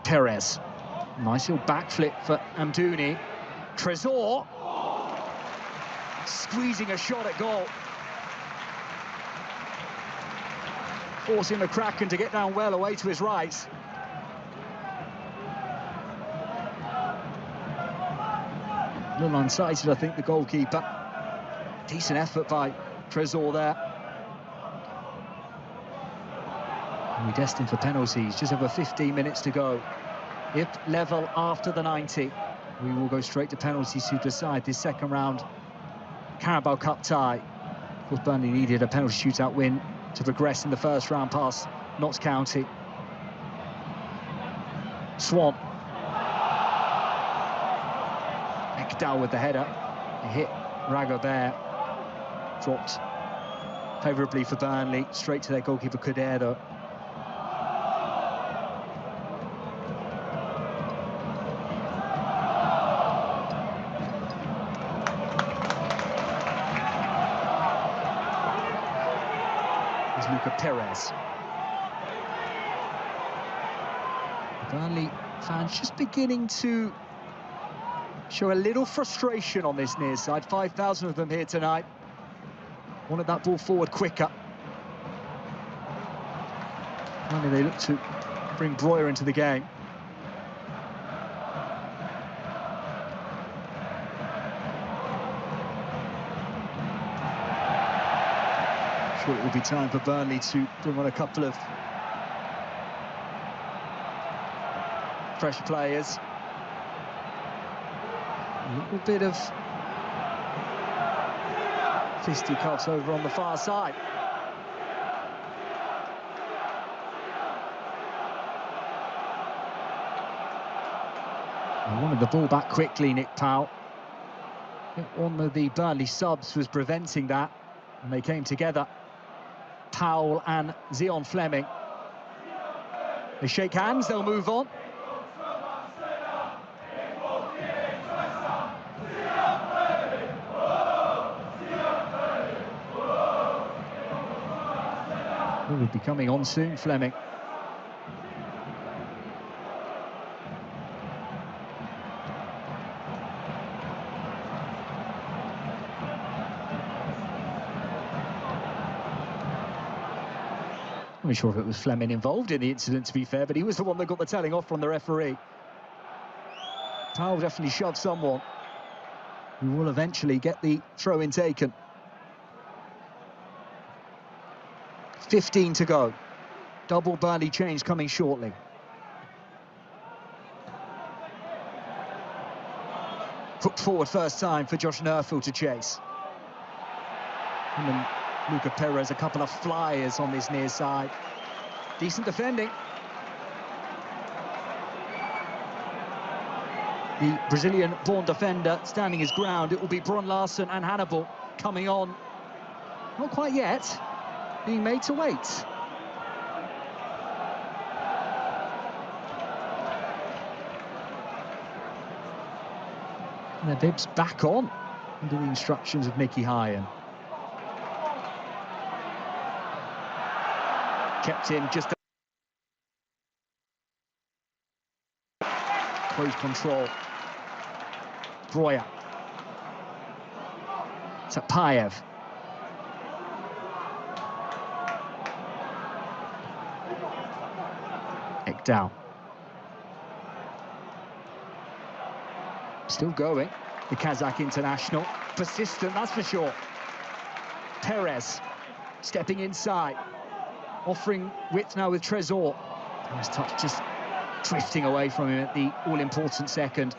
[SPEAKER 2] Perez. Nice little backflip for Amdouni. Trezor. Squeezing a shot at goal. Forcing the Kraken to get down well away to his right. A little unsighted, I think, the goalkeeper. Decent effort by Trezor there. And we're destined for penalties. Just over 15 minutes to go. If level after the 90, we will go straight to penalties to decide this second round Carabao Cup tie. Of course, Burnley needed a penalty shootout win to progress in the first round past Notts County. Swan. Ekdal with the header. It hit Ragobert. Dropped favourably for Burnley. Straight to their goalkeeper Kader, though. There's Luca Perez. Burnley fans just beginning to show a little frustration on this near side. 5,000 of them here tonight. Wanted that ball forward quicker. Finally, they look to bring Breuer into the game. Sure, it will be time for Burnley to bring on a couple of fresh players. A little bit of fisticuffs over on the far side. He wanted the ball back quickly, Nick Powell. I think one of the Burnley subs was preventing that, and they came together. Powell and Zion Fleming. They shake hands, they'll move on. He will be coming on soon, Fleming. I'm not sure if it was Fleming involved in the incident, to be fair, but he was the one that got the telling off from the referee. Powell definitely shoved someone who will eventually get the throw-in taken. 15 to go. Double Burnley change coming shortly. Hooked forward first time for Josh Nerfield to chase. Him and Luca Perez, a couple of flyers on this near side. Decent defending. The Brazilian-born defender standing his ground. It will be Bron Larsen and Hannibal coming on. Not quite yet. Being made to wait. And their bibs back on under the instructions of Mickey Hyan. Kept in just close control. Breuer. Satpayev. Down. Still going, the Kazakh international. Persistent, that's for sure. Perez stepping inside, offering width now with Trezor. Nice touch, just drifting away from him at the all-important second.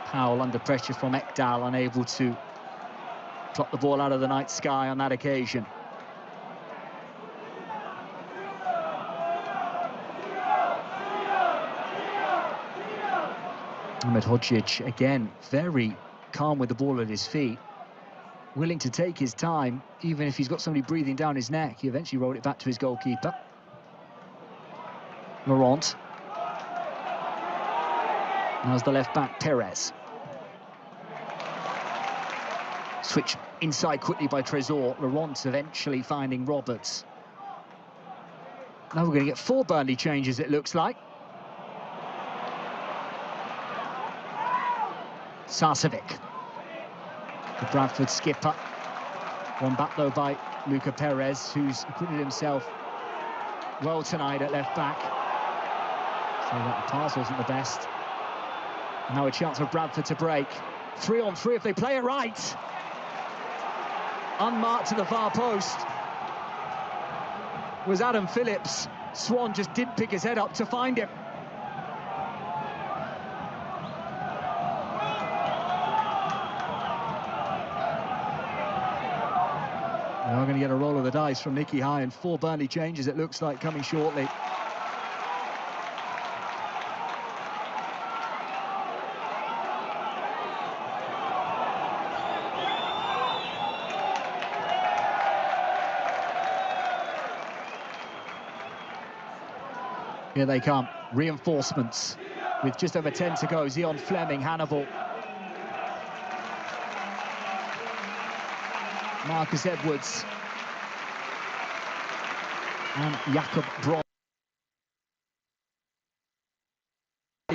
[SPEAKER 2] Powell under pressure from Ekdal, unable to pluck the ball out of the night sky on that occasion. Ahmed Hodzic, again, very calm with the ball at his feet. Willing to take his time, even if he's got somebody breathing down his neck. He eventually rolled it back to his goalkeeper. Laurent. Now's the left back, Perez. Switch inside quickly by Trezor. Laurent eventually finding Roberts. Now we're going to get 4 Burnley changes, it looks like. Sarcevic. The Bradford skipper. One back though by Luca Perez, who's acquitted himself well tonight at left back. So that the pass wasn't the best. And now a chance for Bradford to break. 3-on-3 if they play it right. Unmarked to the far post was Adam Phillips. Swan just didn't pick his head up to find him. We're going to get a roll of the dice from Mickey Hyan. 4 Burnley changes, it looks like, coming shortly. Here they come, reinforcements. With just over 10 to go, Zion Fleming, Hannibal. Marcus Edwards. And Jakob Bron.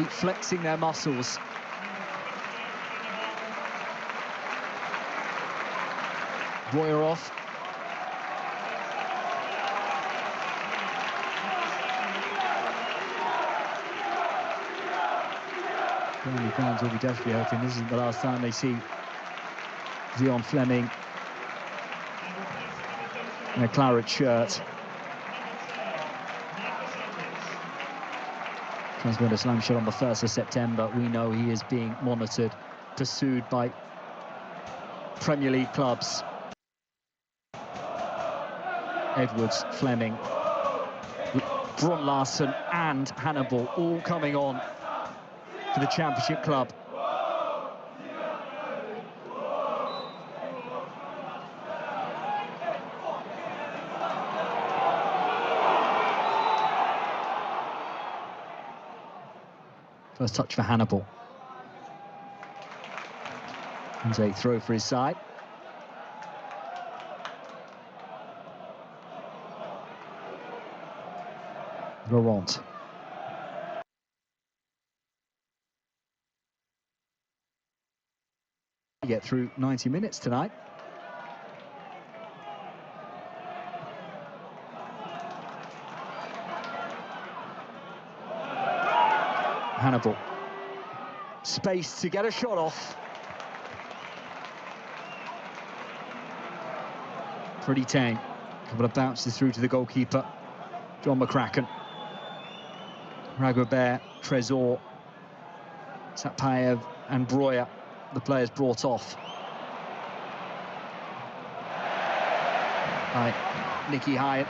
[SPEAKER 2] Flexing their muscles. Breuer off. Burnley fans will be desperately hoping this isn't the last time they see Zion Fleming in a claret shirt. Transferred to Slamshot on the 1st of September. We know he is being monitored, pursued by Premier League clubs. Edwards, Fleming, Brun Larsen and Hannibal all coming on for the Championship club. First touch for Hannibal. And a throw for his side. Laurent. Get through 90 minutes tonight. Hannibal. Space to get a shot off. Pretty tame. A couple of bounces through to the goalkeeper, John McCracken. Ragobert, Trésor, Satpaev and Breuer, the players brought off by Nicky Hyatt.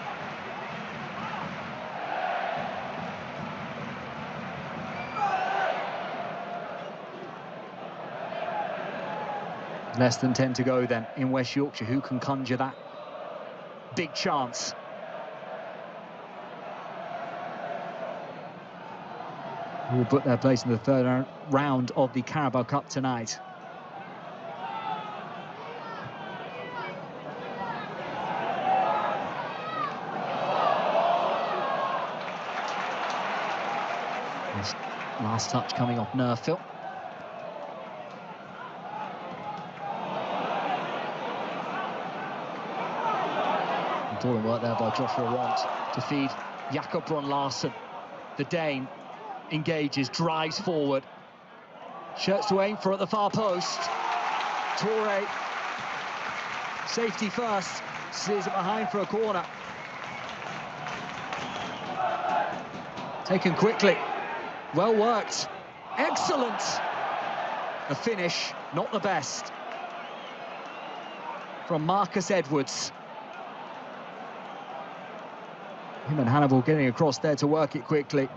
[SPEAKER 2] Less than 10 to go then in West Yorkshire. Who can conjure that big chance? Who will put their place in the third round of the Carabao Cup tonight? Last touch coming off Nerfil. Important work there by Joshua Want to feed Jakob Brun Larsen. The Dane engages, drives forward. Shirts to aim for at the far post. Toure, safety first, sees it behind for a corner. Taken quickly, well worked, excellent. The finish, not the best, from Marcus Edwards. Him and Hannibal getting across there to work it quickly.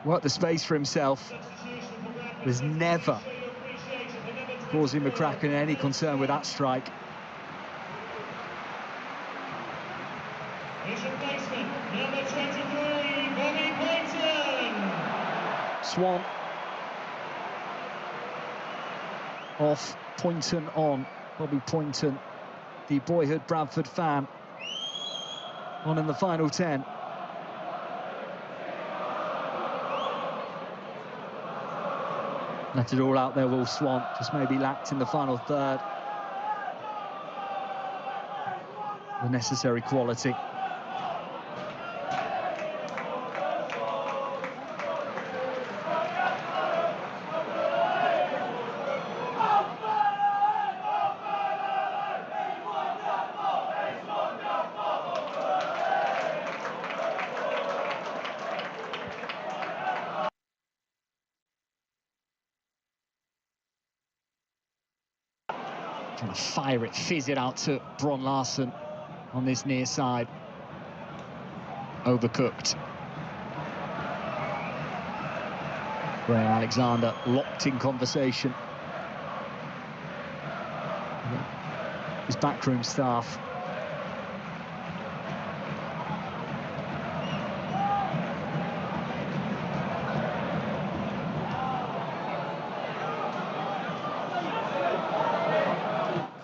[SPEAKER 2] Work the space for himself. Was never causing McCracken any concern with that strike.
[SPEAKER 4] His replacement, number 23, Bobby Poynton.
[SPEAKER 2] Swan off, Poynton on. Bobby Poynton, the boyhood Bradford fan, on in the final 10. Let it all out there, Will Swan. Just maybe lacked in the final third the necessary quality. Trying to fire it, fizz it out to Brun Larsen on this near side. Overcooked. Graham Alexander locked in conversation. His backroom staff.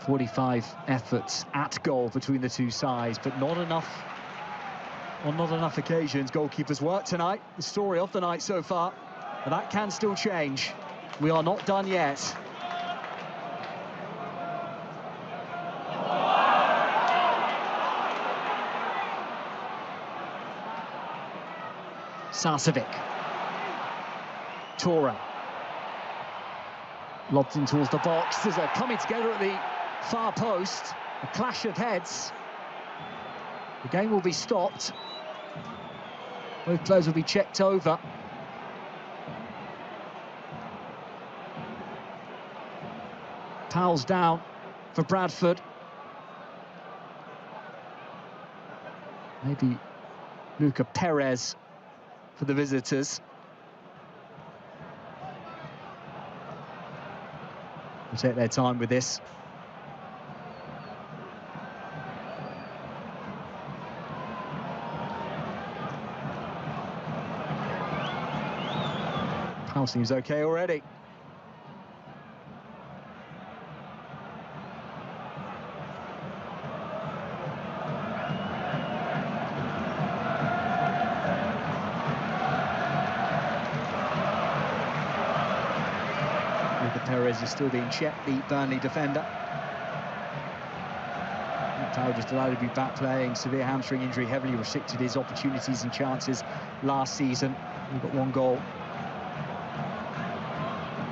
[SPEAKER 2] .45 efforts at goal between the two sides, but not enough on not enough occasions. Goalkeepers work tonight, the story of the night so far, but that can still change. We are not done yet. Sarcevic. Torre. Lobbed in towards the box. There's a coming together at the far post. A clash of heads. The game will be stopped. Both players will be checked over. Powell's down for Bradford. Maybe Luca Perez for the visitors. They'll take their time with this. Powell seems okay already. Perez is still being checked, the Burnley defender. Powell just allowed to be back playing. Severe hamstring injury heavily restricted his opportunities and chances last season. He got one goal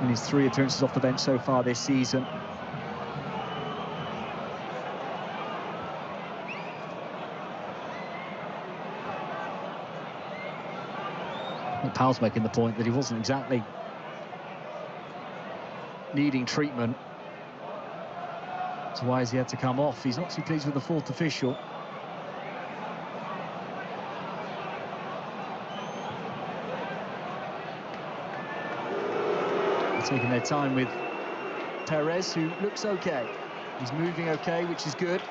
[SPEAKER 2] in his 3 appearances off the bench so far this season. Powell's making the point that he wasn't exactly needing treatment. So why has he had to come off? He's not too pleased with the 4th official. They're taking their time with Perez, who looks okay. He's moving okay, which is good.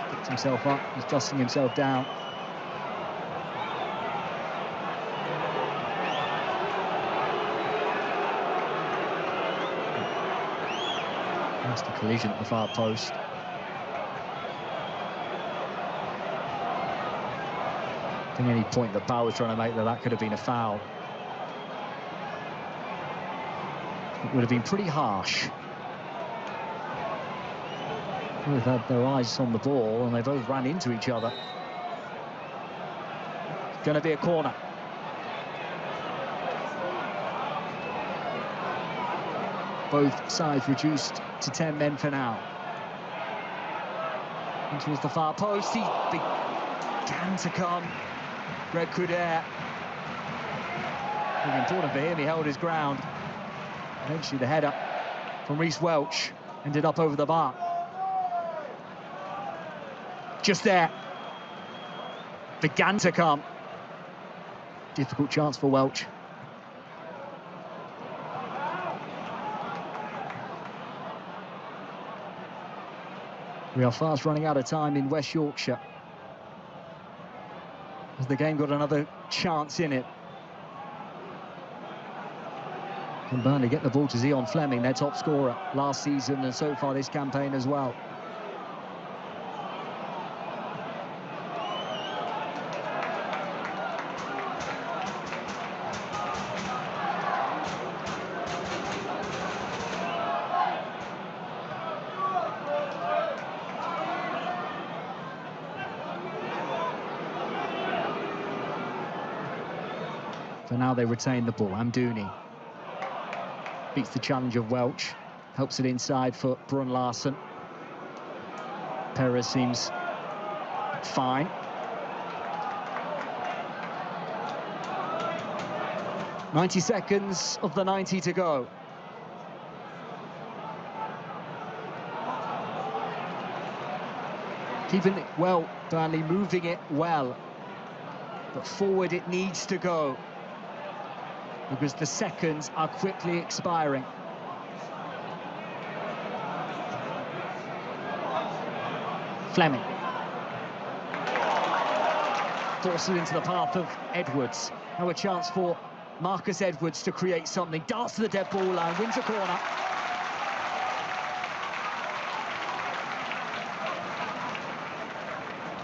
[SPEAKER 2] Picks himself up, he's dusting himself down. Nasty collision at the far post. I think any point that Powell was trying to make that could have been a foul. It would have been pretty harsh. Both had their eyes on the ball and they both ran into each other. It's going to be a corner. Both sides reduced to 10 men for now. And towards the far post, he began to come. Red Couder. Really important for him, he held his ground. Eventually the header from Reece Welch ended up over the bar. Just there. Began to come. Difficult chance for Welch. We are fast running out of time in West Yorkshire, as the game got another chance in it. Can Burnley get the ball to Zion Fleming, their top scorer last season and so far this campaign as well. For now they retain the ball. Amdouni beats the challenge of Welch, helps it inside for Brun Larsen. Perez seems fine. "90 seconds of the 90 to go. Keeping it well, Burnley moving it well, but forward it needs to go, because the seconds are quickly expiring. Fleming. Forces it into the path of Edwards. Now a chance for Marcus Edwards to create something. Darts to the dead ball line, wins a corner.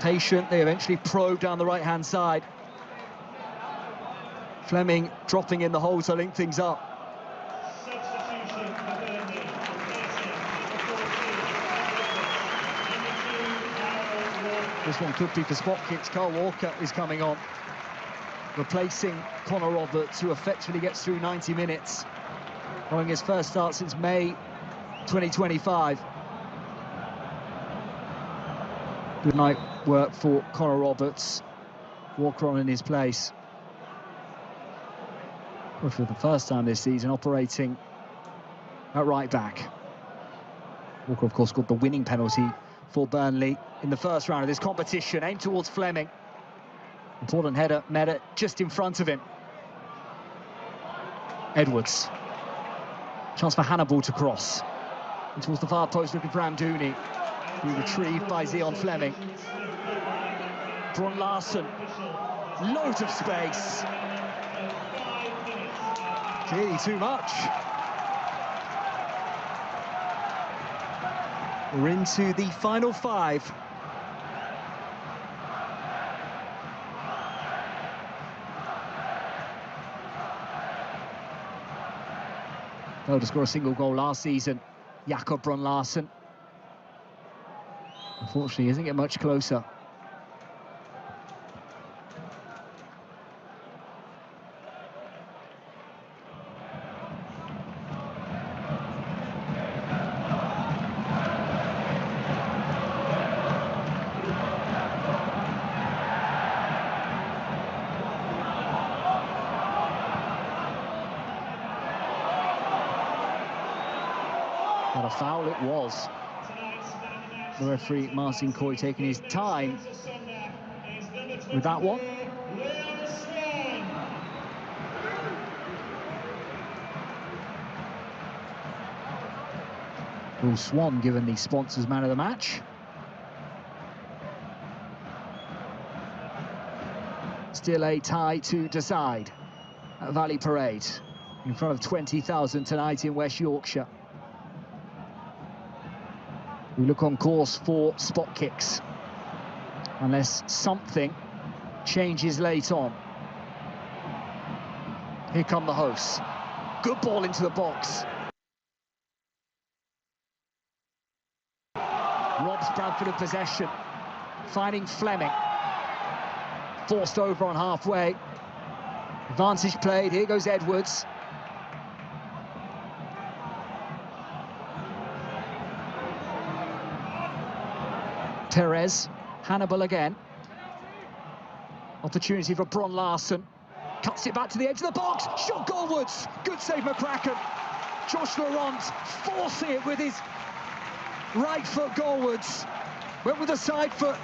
[SPEAKER 2] Patient, they eventually probe down the right-hand side. Fleming dropping in the hole to link things up.
[SPEAKER 4] Substitution for Burnley.
[SPEAKER 2] This one could be for spot kicks. Carl Walker is coming on, replacing Connor Roberts, who effectively gets through 90 minutes, following his first start since May 2025. Good night work for Connor Roberts. Walker on in his place. For the first time this season, operating at right back. Walker, of course, got the winning penalty for Burnley in the first round of this competition, aimed towards Fleming. Important header, Meta just in front of him. Edwards. Chance for Hannibal to cross. And towards the far post, looking for Amdouni. Be retrieved by Zion Fleming. Bron Larson. Loads of space. Clearly too much. We're into the final five. Failed to score a single goal last season, Jakob Bron Larson. Unfortunately, he doesn't get much closer. What a foul it was. The referee, Martin Coy, taking his time with that one. Will Swan given the sponsors man of the match. Still a tie to decide at Valley Parade in front of 20,000 tonight in West Yorkshire. We look on course for spot kicks, unless something changes late on. Here come the hosts. Good ball into the box. Robs Bradford of possession, finding Fleming. Forced over on halfway. Advantage played, here goes Edwards. Perez, Hannibal again. Opportunity for Bron Larson. Cuts it back to the edge of the box. Shot goalwards. Good save, McCracken. Josh Laurent forcing it with his right foot goalwards. Went with the side foot.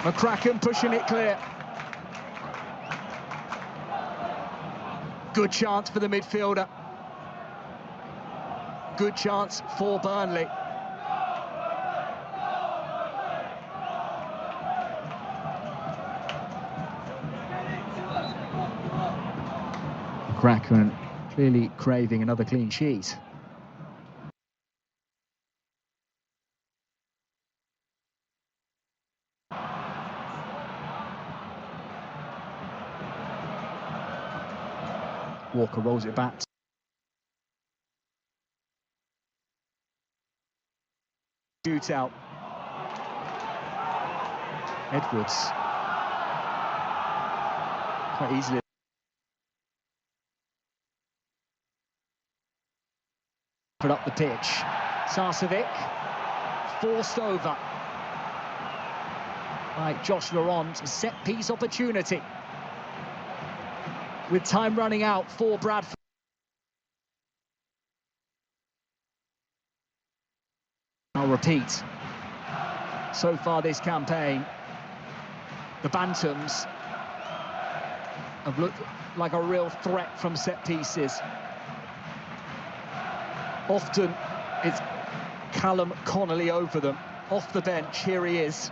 [SPEAKER 2] McCracken pushing it clear. Good chance for the midfielder. Good chance for Burnley. McCracken clearly craving another clean sheet. Walker rolls it back. Shootout. Edwards. Quite easily. Put up the pitch. Sarcevic. Forced over by Josh Laurent. Set piece opportunity. With time running out for Bradford. I'll repeat, so far this campaign, the Bantams have looked like a real threat from set pieces. Often it's Callum Connolly over them. Off the bench, here he is.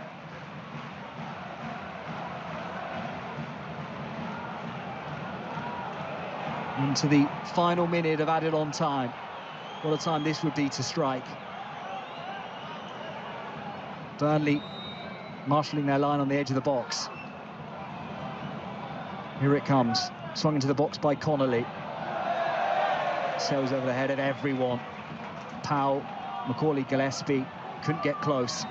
[SPEAKER 2] Into the final minute of added on time. What a time this would be to strike. Burnley marshalling their line on the edge of the box. Here it comes. Swung into the box by Connolly. Sails over the head of everyone. Powell, Macaulay Gillespie, couldn't get close.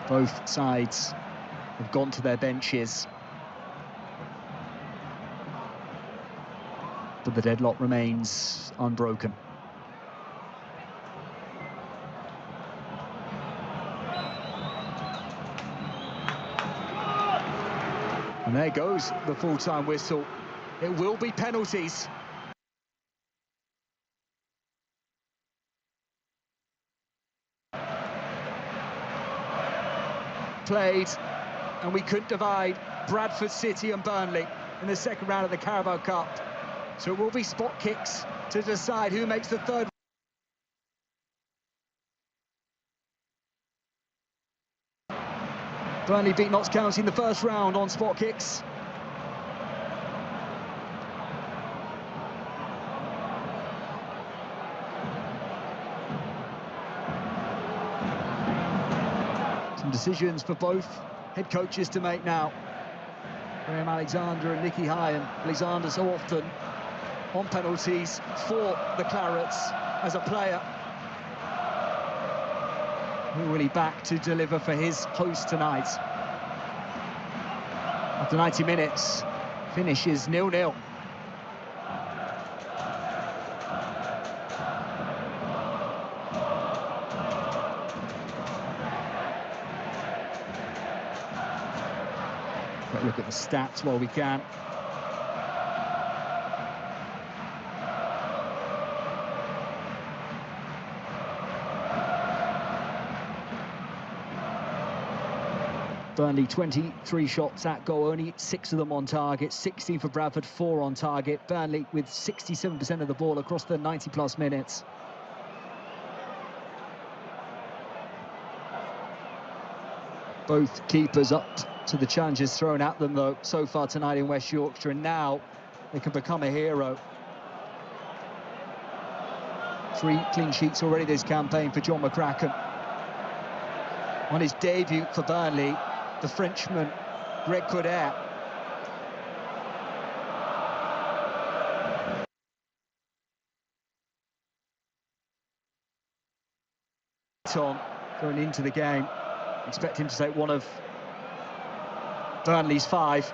[SPEAKER 2] Both sides have gone to their benches, but the deadlock remains unbroken. And there goes the full-time whistle. It will be penalties. Played, and we couldn't divide Bradford, City and Burnley in the second round of the Carabao Cup. So it will be spot kicks to decide who makes the third. Burnley beat Notts County in the first round on spot kicks. Some decisions for both head coaches to make now. Graham Alexander and Nicky Hine. Alexander so often on penalties for the Clarets as a player. Who will he back to deliver for his host tonight? After 90 minutes, finish is 0-0. Look at the stats while we can. Burnley 23 shots at goal, only 6 of them on target, 16 for Bradford, 4 on target. Burnley with 67% of the ball across the 90-plus minutes. Both keepers up to the challenges thrown at them, though, so far tonight in West Yorkshire, and now they can become a hero. 3 clean sheets already this campaign for John McCracken. On his debut for Burnley, the Frenchman, Greg Coder. Going into the game, expect him to take one of Burnley's 5.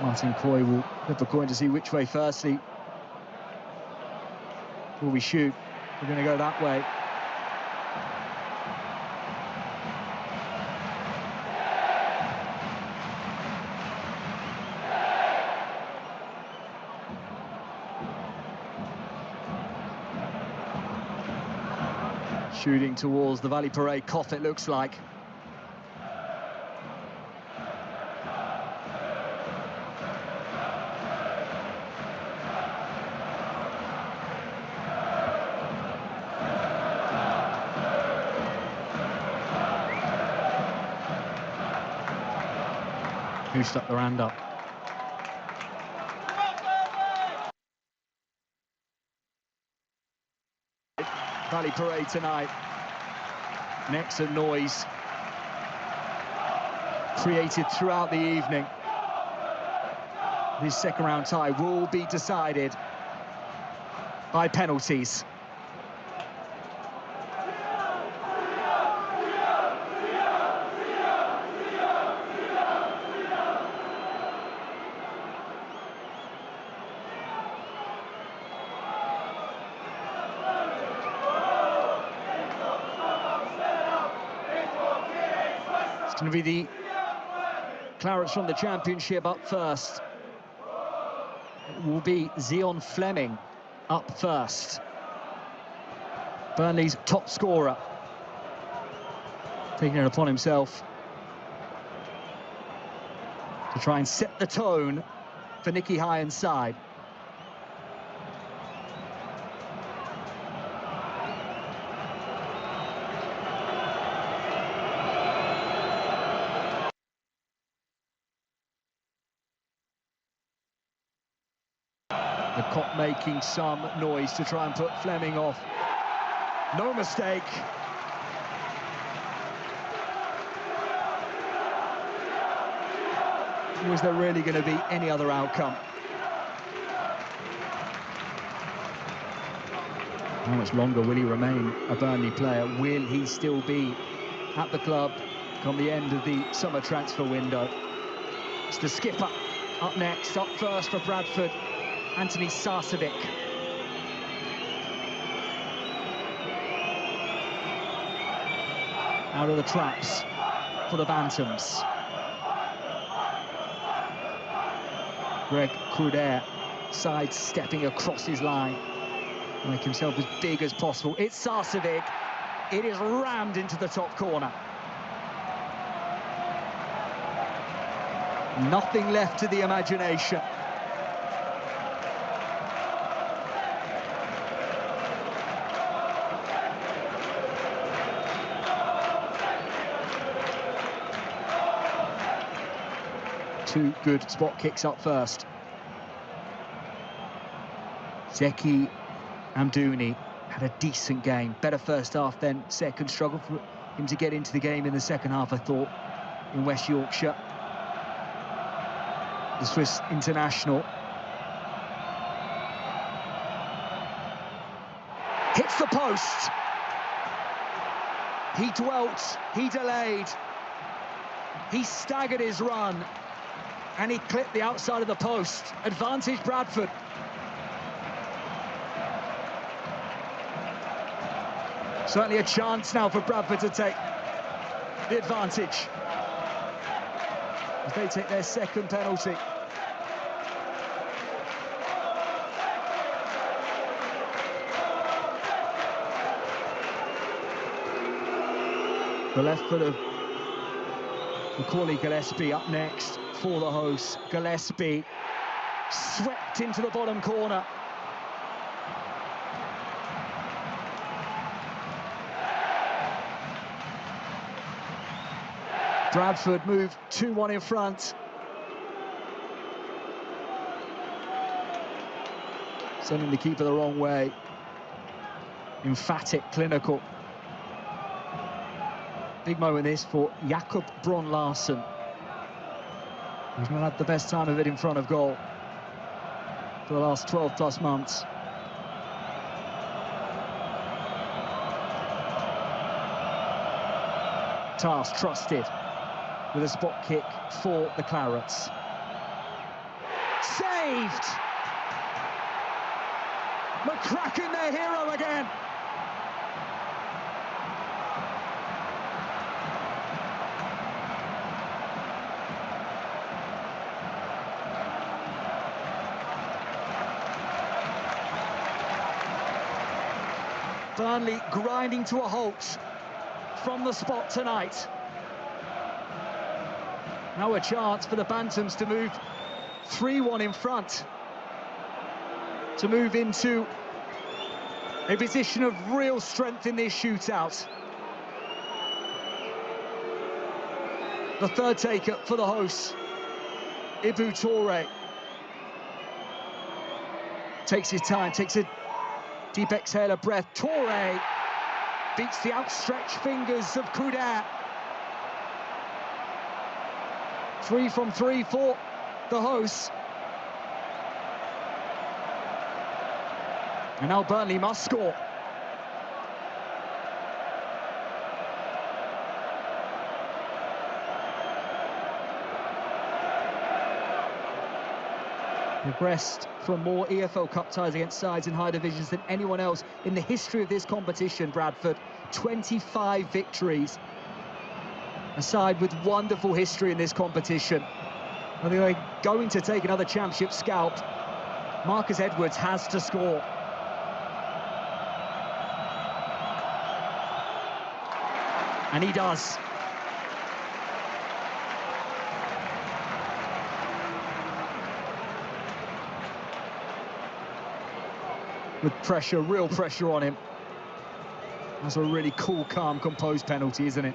[SPEAKER 2] Martin Coy will flip a coin to see which way firstly will we shoot. We're going to go that way. Shooting towards the Valley Parade Cough, it looks like. Who stuck the hand up? Valley Parade tonight. An excellent noise created throughout the evening. This second round tie will be decided by penalties. It's going to be the Clarets from the Championship up first. It will be Zion Fleming up first. Burnley's top scorer, taking it upon himself to try and set the tone for Nicky Hine's side. Walcott making some noise to try and put Fleming off. No mistake. Was there really going to be any other outcome? How much longer will he remain a Burnley player? Will he still be at the club come the end of the summer transfer window? It's the skipper up next, up first for Bradford, Anthony Sarcevic. Out of the traps for the Bantams. Greg Cruder sidestepping across his line. Make himself as big as possible. It's Sarcevic. It is rammed into the top corner. Nothing left to the imagination. Two good spot kicks up first. Zeki Amdouni had a decent game. Better first half than second. Struggled for him to get into the game in the second half, I thought, in West Yorkshire. The Swiss international. Hits the post. He dwelt, he delayed. He staggered his run. And he clipped the outside of the post. Advantage Bradford. Certainly a chance now for Bradford to take the advantage as they take their second penalty. The left foot of Macaulay Gillespie up next for the hosts. Gillespie swept into the bottom corner. Bradford move 2-1 in front. Sending the keeper the wrong way. Emphatic, clinical. Big moment this for Jakob Bron Larsen. He's not had the best time of it in front of goal for the last 12 plus months. Task trusted with a spot kick for the Clarets. Saved! McCracken, their hero again. Burnley grinding to a halt from the spot tonight. Now a chance for the Bantams to move 3-1 in front, to move into a position of real strength in this shootout. The third taker for the hosts, Ibu Toure, takes his time, takes a deep exhale of breath. Toure beats the outstretched fingers of Cruder. 3 from 3 for the hosts. And now Burnley must score. Progressed from more EFL Cup ties against sides in high divisions than anyone else in the history of this competition, Bradford. 25 victories. A side with wonderful history in this competition. I think they're going to take another championship scalp. Marcus Edwards has to score. And he does. With pressure, real pressure on him. That's a really cool, calm, composed penalty, isn't it?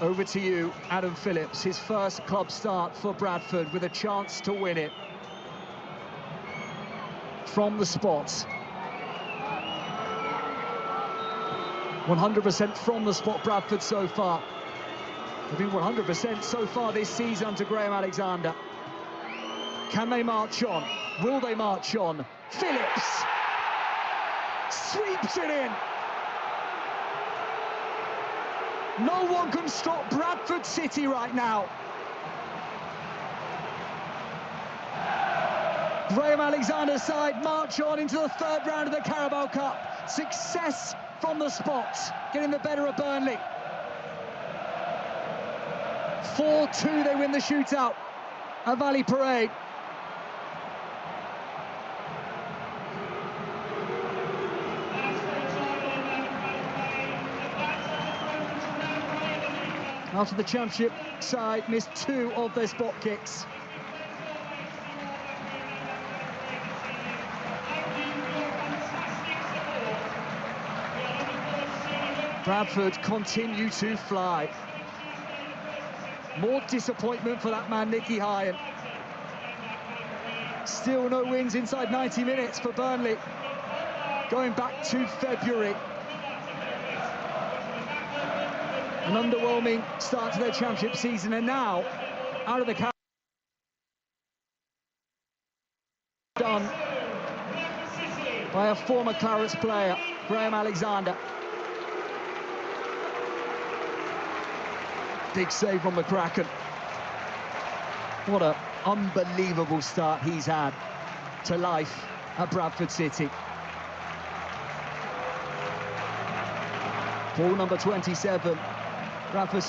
[SPEAKER 2] Over to you, Adam Phillips, his first club start for Bradford with a chance to win it. From the spot. 100% from the spot, Bradford so far. They've been 100% so far this season under Graham Alexander. Can they march on? Will they march on? Phillips sweeps it in. No one can stop Bradford City right now. Graham Alexander's side march on into the third round of the Carabao Cup. Success from the spot, getting the better of Burnley. 4-2, they win the shootout at Valley Parade. After the Championship side missed 2 of their spot kicks. Bradford continue to fly. More disappointment for that man, Nicky Hyan. Still no wins inside 90 minutes for Burnley, going back to February. An underwhelming start to their Championship season, and now out of the cap done by a former Clarets player, Graham Alexander. Big save from McCracken. What an unbelievable start he's had to life at Bradford City. Ball number 27, Bradford